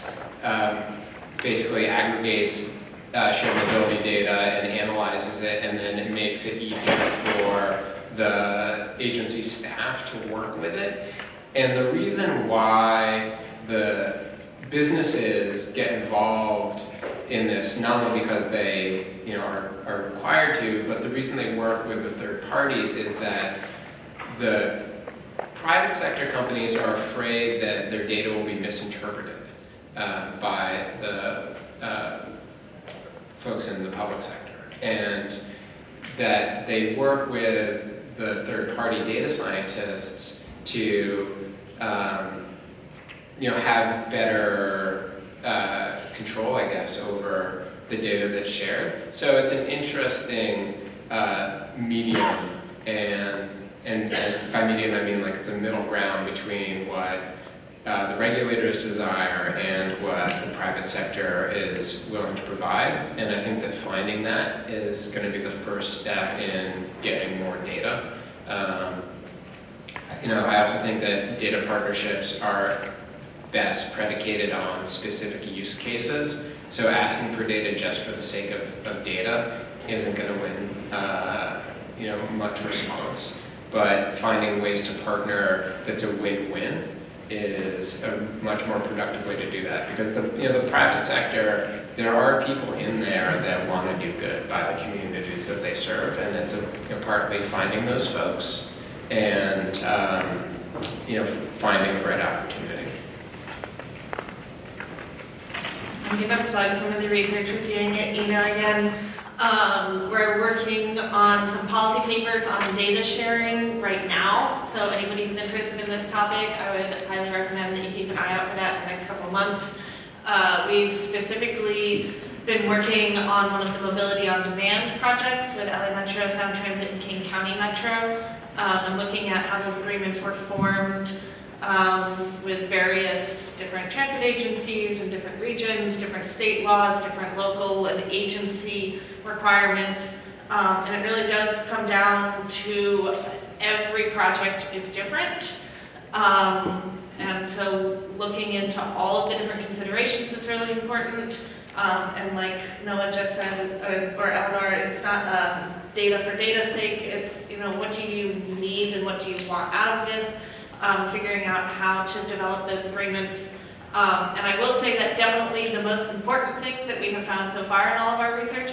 basically aggregates shared mobility data and analyzes it, and then it makes it easier for the agency staff to work with it. And the reason why the businesses get involved in this, not only because they are required to, but the reason they work with the third parties is that the private sector companies are afraid that their data will be misinterpreted by the folks in the public sector, and that they work with the third-party data scientists to have better control, I guess, over the data that's shared. So it's an interesting medium, and by medium I mean like it's a middle ground between what the regulators desire and what the private sector is willing to provide. And I think that finding that is going to be the first step in getting more data. I also think that data partnerships are best predicated on specific use cases. So asking for data just for the sake of data isn't going to win much response. But finding ways to partner that's a win-win is a much more productive way to do that, because the private sector, there are people in there that want to do good by the communities that they serve, and it's partly finding those folks and finding the right opportunity. I'm going to plug some of the research we're doing at ENA again. We're working on some policy papers on data sharing right now. So anybody who's interested in this topic, I would highly recommend that you keep an eye out for that in the next couple of months. We've specifically been working on one of the mobility on demand projects with LA Metro, Sound Transit, and King County Metro, and looking at how those agreements were formed with various different transit agencies in different regions, different state laws, different local and agency requirements. And it really does come down to every project is different. And so looking into all of the different considerations is really important. And like Noah just said, or Eleanor, it's not data for data's sake. It's, what do you need and what do you want out of this? Figuring out how to develop those agreements. And I will say that definitely the most important thing that we have found so far in all of our research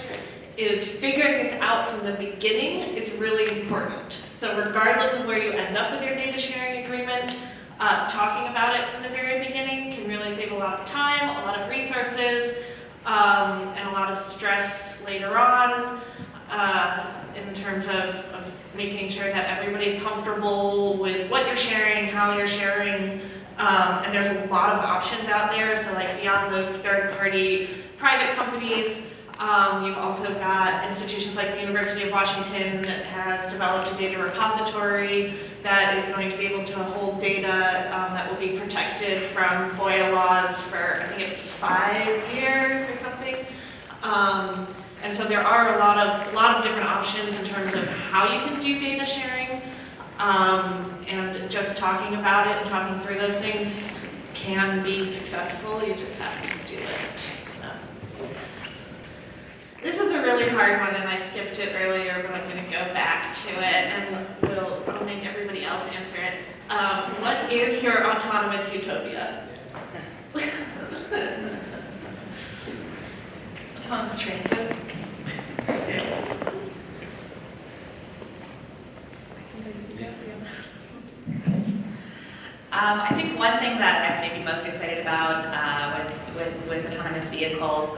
is figuring this out from the beginning is really important. So regardless of where you end up with your data sharing agreement, talking about it from the very beginning can really save a lot of time, a lot of resources, and a lot of stress later on in terms of making sure that everybody's comfortable with what you're sharing, how you're sharing, and there's a lot of options out there. So like beyond those third-party private companies, you've also got institutions like the University of Washington that has developed a data repository that is going to be able to hold data that will be protected from FOIA laws for, I think it's 5 years or something. And so there are a lot of different options in terms of how you can do data sharing. And just talking about it and talking through those things can be successful. You just have to do it. So. This is a really hard one, and I skipped it earlier, but I'm going to go back to it, and I'll make everybody else answer it. What is your autonomous utopia? Autonomous transit. I think one thing that I'm maybe most excited about with autonomous vehicles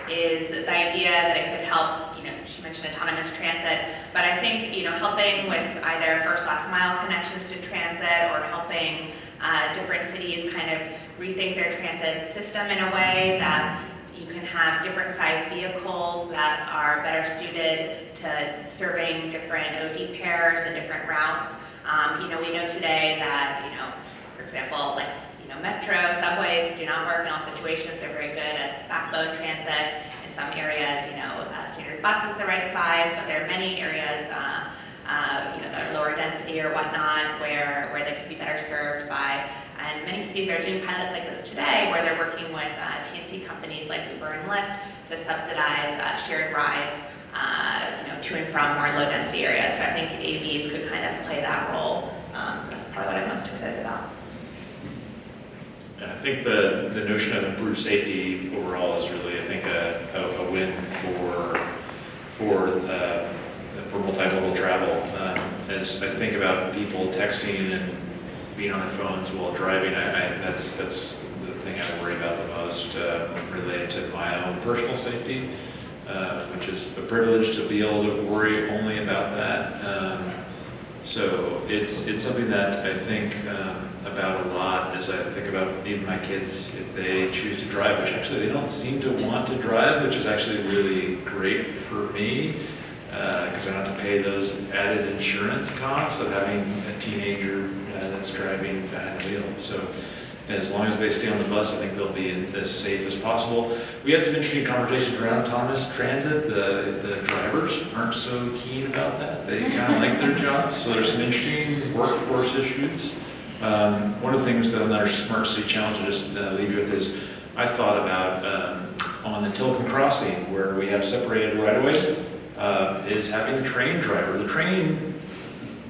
is the idea that it could help, she mentioned autonomous transit, but I think, helping with either first last mile connections to transit or helping different cities kind of rethink their transit system in a way that you can have different size vehicles that are better suited to serving different OD pairs and different routes. We know today that, for example, like, metro, subways do not work in all situations. They're very good as backbone transit. In some areas, standard bus is the right size, but there are many areas that are lower density or whatnot, where they could be better served by. And many cities are doing pilots like this today, where they're working with TNC companies like Uber and Lyft to subsidize shared rides, to and from more low-density areas. So I think AVs could kind of play that role. That's probably what I'm most excited about. And I think the notion of improved safety overall is really, I think, a win for multimodal travel. As I think about people texting and being on their phones while driving, that's the thing I worry about the most, related to my own personal safety, which is a privilege to be able to worry only about that. So it's something that I think about a lot as I think about even my kids, if they choose to drive, which actually they don't seem to want to drive, which is actually really great for me, because I don't have to pay those added insurance costs of having a teenager that's driving behind the wheel. So as long as they stay on the bus, I think they'll be as safe as possible. We had some interesting conversations around autonomous transit. The drivers aren't so keen about that. They kind of like their jobs, so there's some interesting workforce issues. One of the things that another Smart City Challenge I just leave you with is I thought about on the Tilcon crossing where we have separated right-of-way, is having the train driver. The train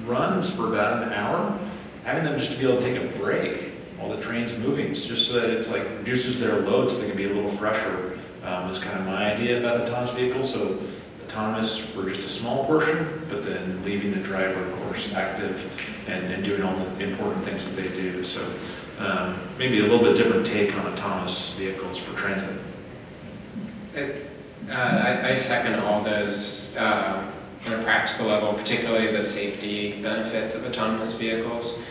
runs for about an hour, having them just to be able to take a break while the train's moving, just so that it's like reduces their load so they can be a little fresher. Was kind of my idea about autonomous vehicles. So autonomous for just a small portion, but then leaving the driver, of course, active and doing all the important things that they do. So maybe a little bit different take on autonomous vehicles for transit. I second all those on a practical level, particularly the safety benefits of autonomous vehicles.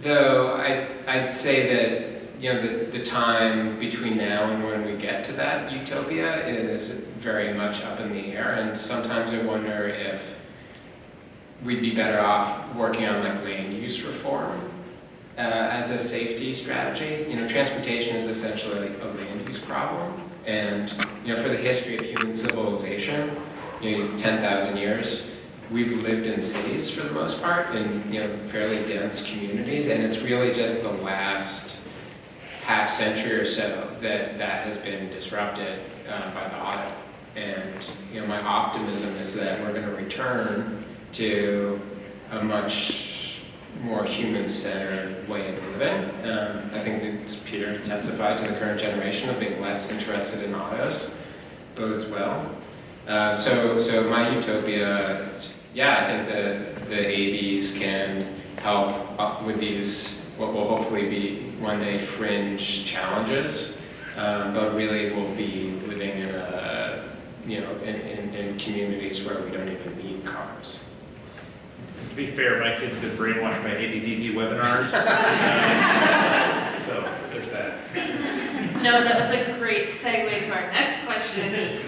Though I'd say that the time between now and when we get to that utopia is very much up in the air, and sometimes I wonder if we'd be better off working on like land use reform as a safety strategy. Transportation is essentially a land use problem. And for the history of human civilization, 10,000 years, we've lived in cities for the most part, in fairly dense communities, and it's really just the last half century or so that has been disrupted by the auto. And my optimism is that we're going to return to a much more human-centered way of living. I think that Peter testified to the current generation of being less interested in autos bodes well. So my utopia, I think that the AVs can help with these, what will hopefully be one day fringe challenges, but really we'll be living in in communities where we don't even need cars. To be fair, my kids have been brainwashed by AV-pedestrian webinars. So there's that. No, that was a great segue to our next question,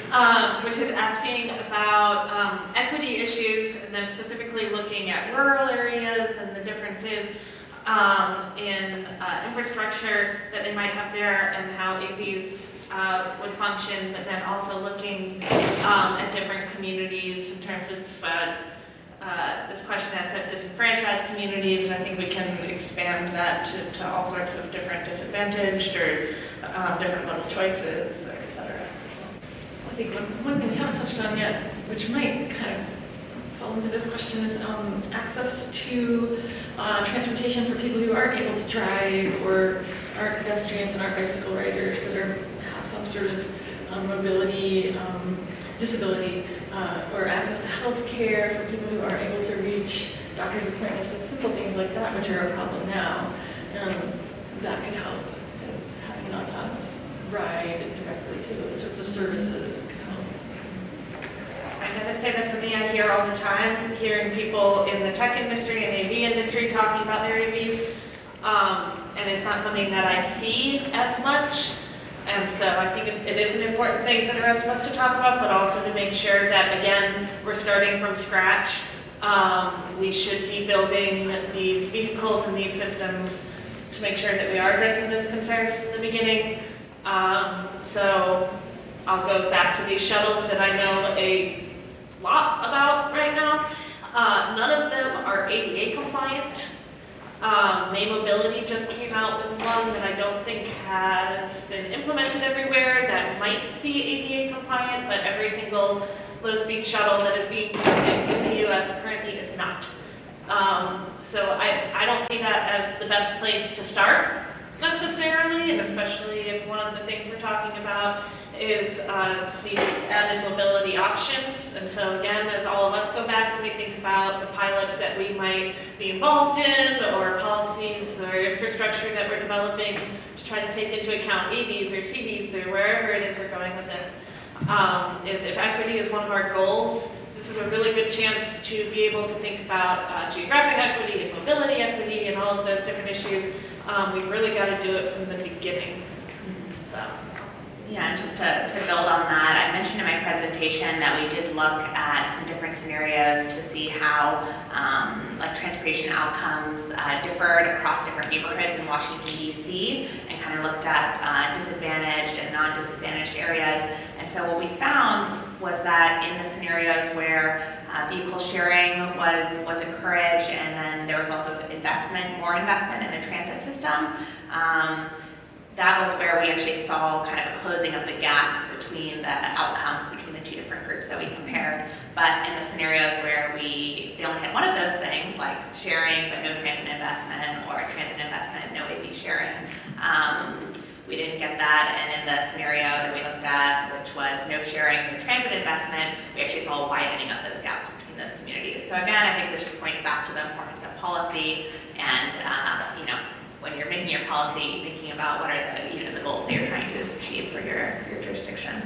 which is asking about equity issues, and then specifically looking at rural areas and the differences in infrastructure that they might have there and how AVs would function, but then also looking at different communities in terms of this question has said disenfranchised communities, and I think we can expand that to all sorts of different disadvantaged or different little choices, et cetera. I think one thing we haven't touched on yet, which might kind of fall into this question, is access to transportation for people who aren't able to drive or aren't pedestrians and aren't bicycle riders that have some sort of mobility disability, or access to health care for people who aren't able to reach doctor's appointments, like simple things like that, which are a problem now. That could help. Having an autonomous ride directly to those sorts of services could help. I'm going to say that's something I hear all the time, hearing people in the tech industry and AV industry talking about their AVs, and it's not something that I see as much. And so I think it is an important thing for the rest of us to talk about, but also to make sure that, again, we're starting from scratch. We should be building these vehicles and these systems to make sure that we are addressing those concerns from the beginning. So I'll go back to these shuttles that I know a lot about right now. None of them are ADA compliant. May Mobility just came out with one that I don't think has been implemented everywhere that might be ADA compliant, but every single low speed shuttle that is being used in the US currently is not. So I don't see that as the best place to start necessarily, and especially if one of the things we're talking about is these added mobility options. And so again, as all of us go back and we think about the pilots that we might be involved in, or policies or infrastructure that we're developing to try to take into account EVs or CVs or wherever it is we're going with this, is if equity is one of our goals, this is a really good chance to be able to think about geographic equity and mobility equity and all of those different issues. We've really got to do it from the beginning. So. Yeah, and just to build on that, I mentioned in my presentation that we did look at some different scenarios to see how like transportation outcomes differed across different neighborhoods in Washington, D.C., and kind of looked at disadvantaged and non-disadvantaged areas. And so what we found was that in the scenarios where vehicle sharing was encouraged, and then there was also more investment in the transit system, that was where we actually saw kind of a closing of the gap between the outcomes between the two different groups that we compared. But in the scenarios where they only had one of those things, like sharing but no transit investment, or transit investment, no AV sharing, we didn't get that. And in the scenario that we looked at, which was no sharing, no transit investment, we actually saw a widening of those gaps between those communities. So again, I think this just points back to the importance of policy and, when you're making your policy, thinking about what are the goals that you're trying to achieve for your jurisdiction.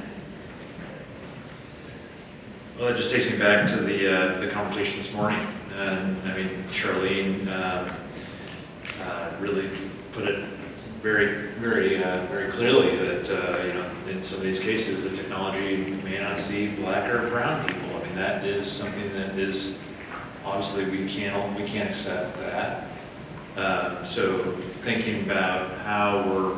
Well, it just takes me back to the conversation this morning. And I mean, Charlene really put it very, very, very clearly that in some of these cases, the technology may not see black or brown people. I mean, that is something that is obviously we can't accept that. So thinking about how we're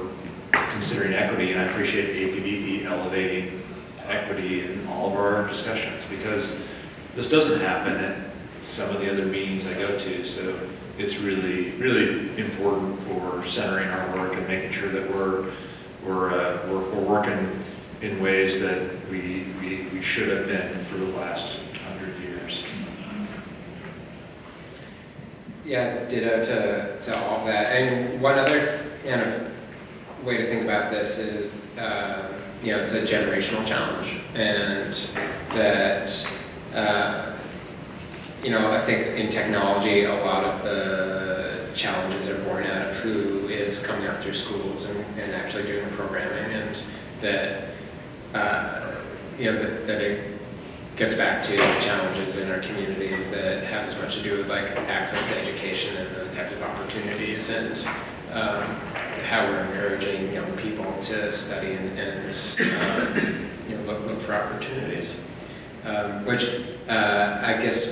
considering equity, and I appreciate APBP elevating equity in all of our discussions, because this doesn't happen at some of the other meetings I go to. So it's really, really important for centering our work and making sure that we're working in ways that we should have been for the last 100 years. Yeah, ditto to all of that. And one other kind of way to think about this is, it's a generational challenge, and that, I think in technology, a lot of the challenges are born out of who is coming up through schools and actually doing the programming, and that, that it gets back to challenges in our communities that have as much to do with like access to education and those types of opportunities, and how we're encouraging young people to study and look for opportunities, which I guess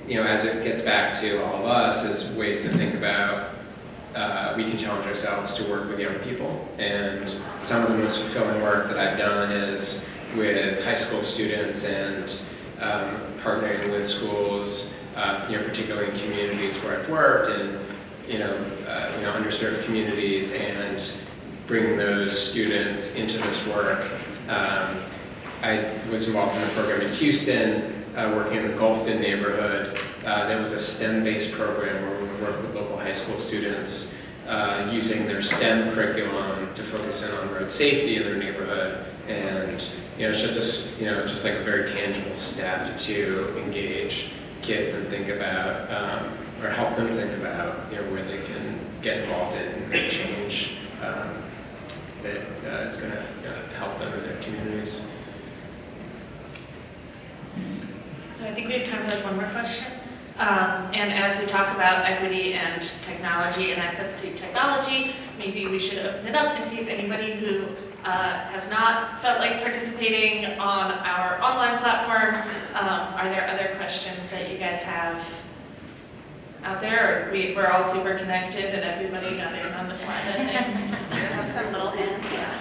as it gets back to all of us, is ways to think about we can challenge ourselves to work with young people. And some of the most fulfilling work that I've done is with high school students and partnering with schools, particularly in communities where I've worked, and underserved communities, and bringing those students into this work. I was involved in a program in Houston, working in the Gulfton neighborhood. That was a STEM-based program where we would work with local high school students using their STEM curriculum to focus in on road safety in their neighborhood. And it's just like a very tangible step to engage kids and think about, or help them think about, where they can get involved in and make change that is going to help them in their communities. So I think we have time for one more question. And as we talk about equity and technology and access to technology, maybe we should open it up and see if anybody who has not felt like participating on our online platform, are there other questions that you guys have out there? Or we're all super connected and everybody got in on the slide, I think. There's some little hands, yeah.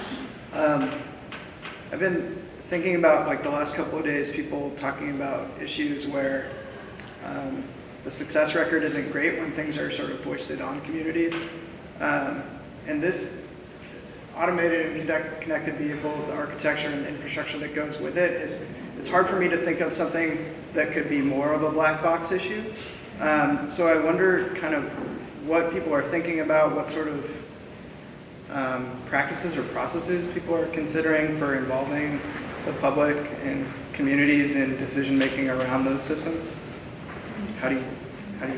I've been thinking about like the last couple of days, people talking about issues where the success record isn't great when things are sort of foisted on communities. And this automated and connected vehicles, the architecture and the infrastructure that goes with it, it's hard for me to think of something that could be more of a black box issue. So I wonder kind of what people are thinking about, what sort of practices or processes people are considering for involving the public and communities in decision making around those systems. How do you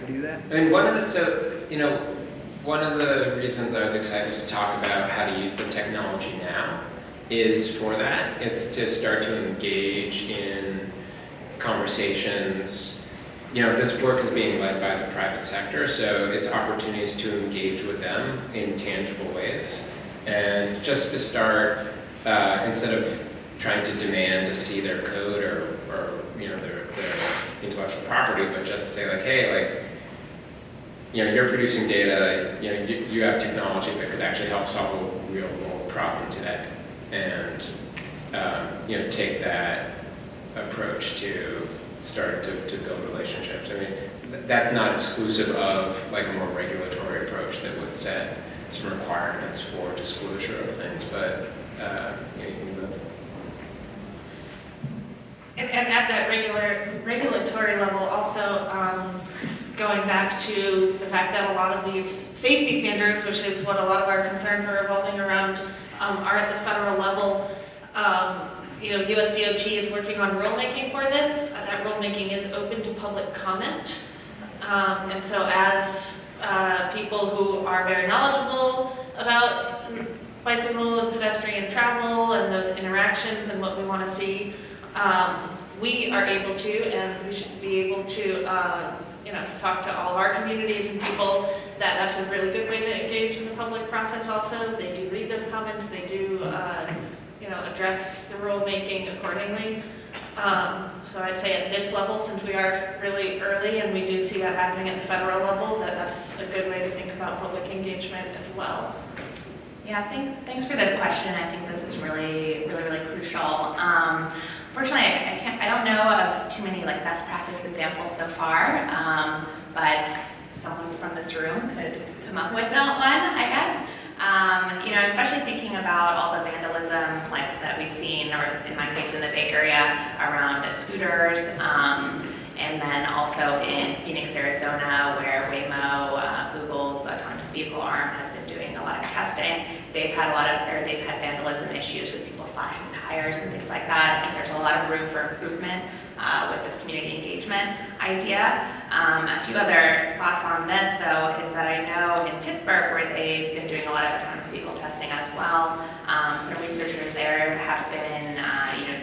do that? I mean, one of the reasons I was excited to talk about how to use the technology now is for that. It's to start to engage in conversations. This work is being led by the private sector, so it's opportunities to engage with them in tangible ways. And just to start, instead of trying to demand to see their code or their intellectual property, but just say like, hey, you're producing data, you have technology that could actually help solve a real world problem today. And, take that approach to start to build relationships. I mean, that's not exclusive of like a more regulatory approach that would set some requirements for disclosure of things, but you can move. And at that regulatory level, also going back to the fact that a lot of these safety standards, which is what a lot of our concerns are revolving around, are at the federal level. US DOT is working on rulemaking for this. That rulemaking is open to public comment. And so as people who are very knowledgeable about bicycle and pedestrian travel and those interactions and what we want to see, we are able to, and we should be able to, talk to all of our communities and people that's a really good way to engage in the public process also. They do read those comments, they do, address the rulemaking accordingly. So I'd say at this level, since we are really early and we do see that happening at the federal level, that's a good way to think about public engagement as well. Yeah, thanks for this question. I think this is really, really, really crucial. Fortunately, I don't know of too many like best practice examples so far, but someone from this room could come up with one, I guess. Especially thinking about all the vandalism like that we've seen, or in my case in the Bay Area, around the scooters, and then also in Phoenix, Arizona, where Waymo, Google's autonomous vehicle arm, has been doing a lot of testing. They've had vandalism issues with people slashing tires and things like that. And there's a lot of room for improvement with this community engagement idea. A few other thoughts on this, though, is that I know in Pittsburgh, where they've been doing a lot of autonomous vehicle testing as well, some researchers there have been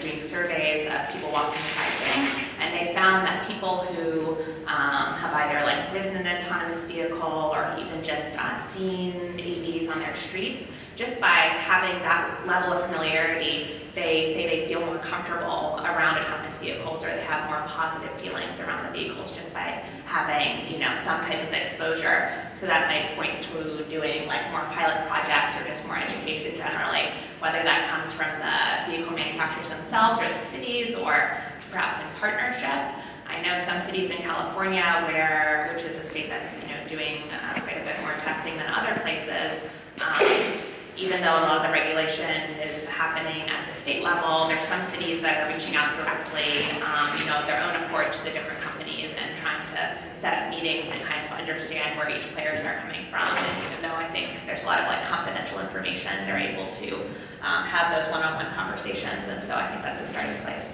doing surveys of people walking and biking, and they found that people who have either like ridden an autonomous vehicle or even just seen AVs on their streets, just by having that level of familiarity, they say they feel more comfortable around autonomous vehicles, or they have more positive feelings around the vehicles just by having, some type of exposure. So that might point to doing like more pilot projects or just more education generally, whether that comes from the vehicle manufacturers themselves or the cities, or perhaps in partnership. I know some cities in California, which is a state that's doing quite a bit more testing than other places. Even though a lot of the regulation is happening at the state level, there's some cities that are reaching out directly, of their own accord to the different companies and trying to set up meetings and kind of understand where each players are coming from. And even though I think there's a lot of like confidential information, they're able to have those one-on-one conversations. And so I think that's a starting place.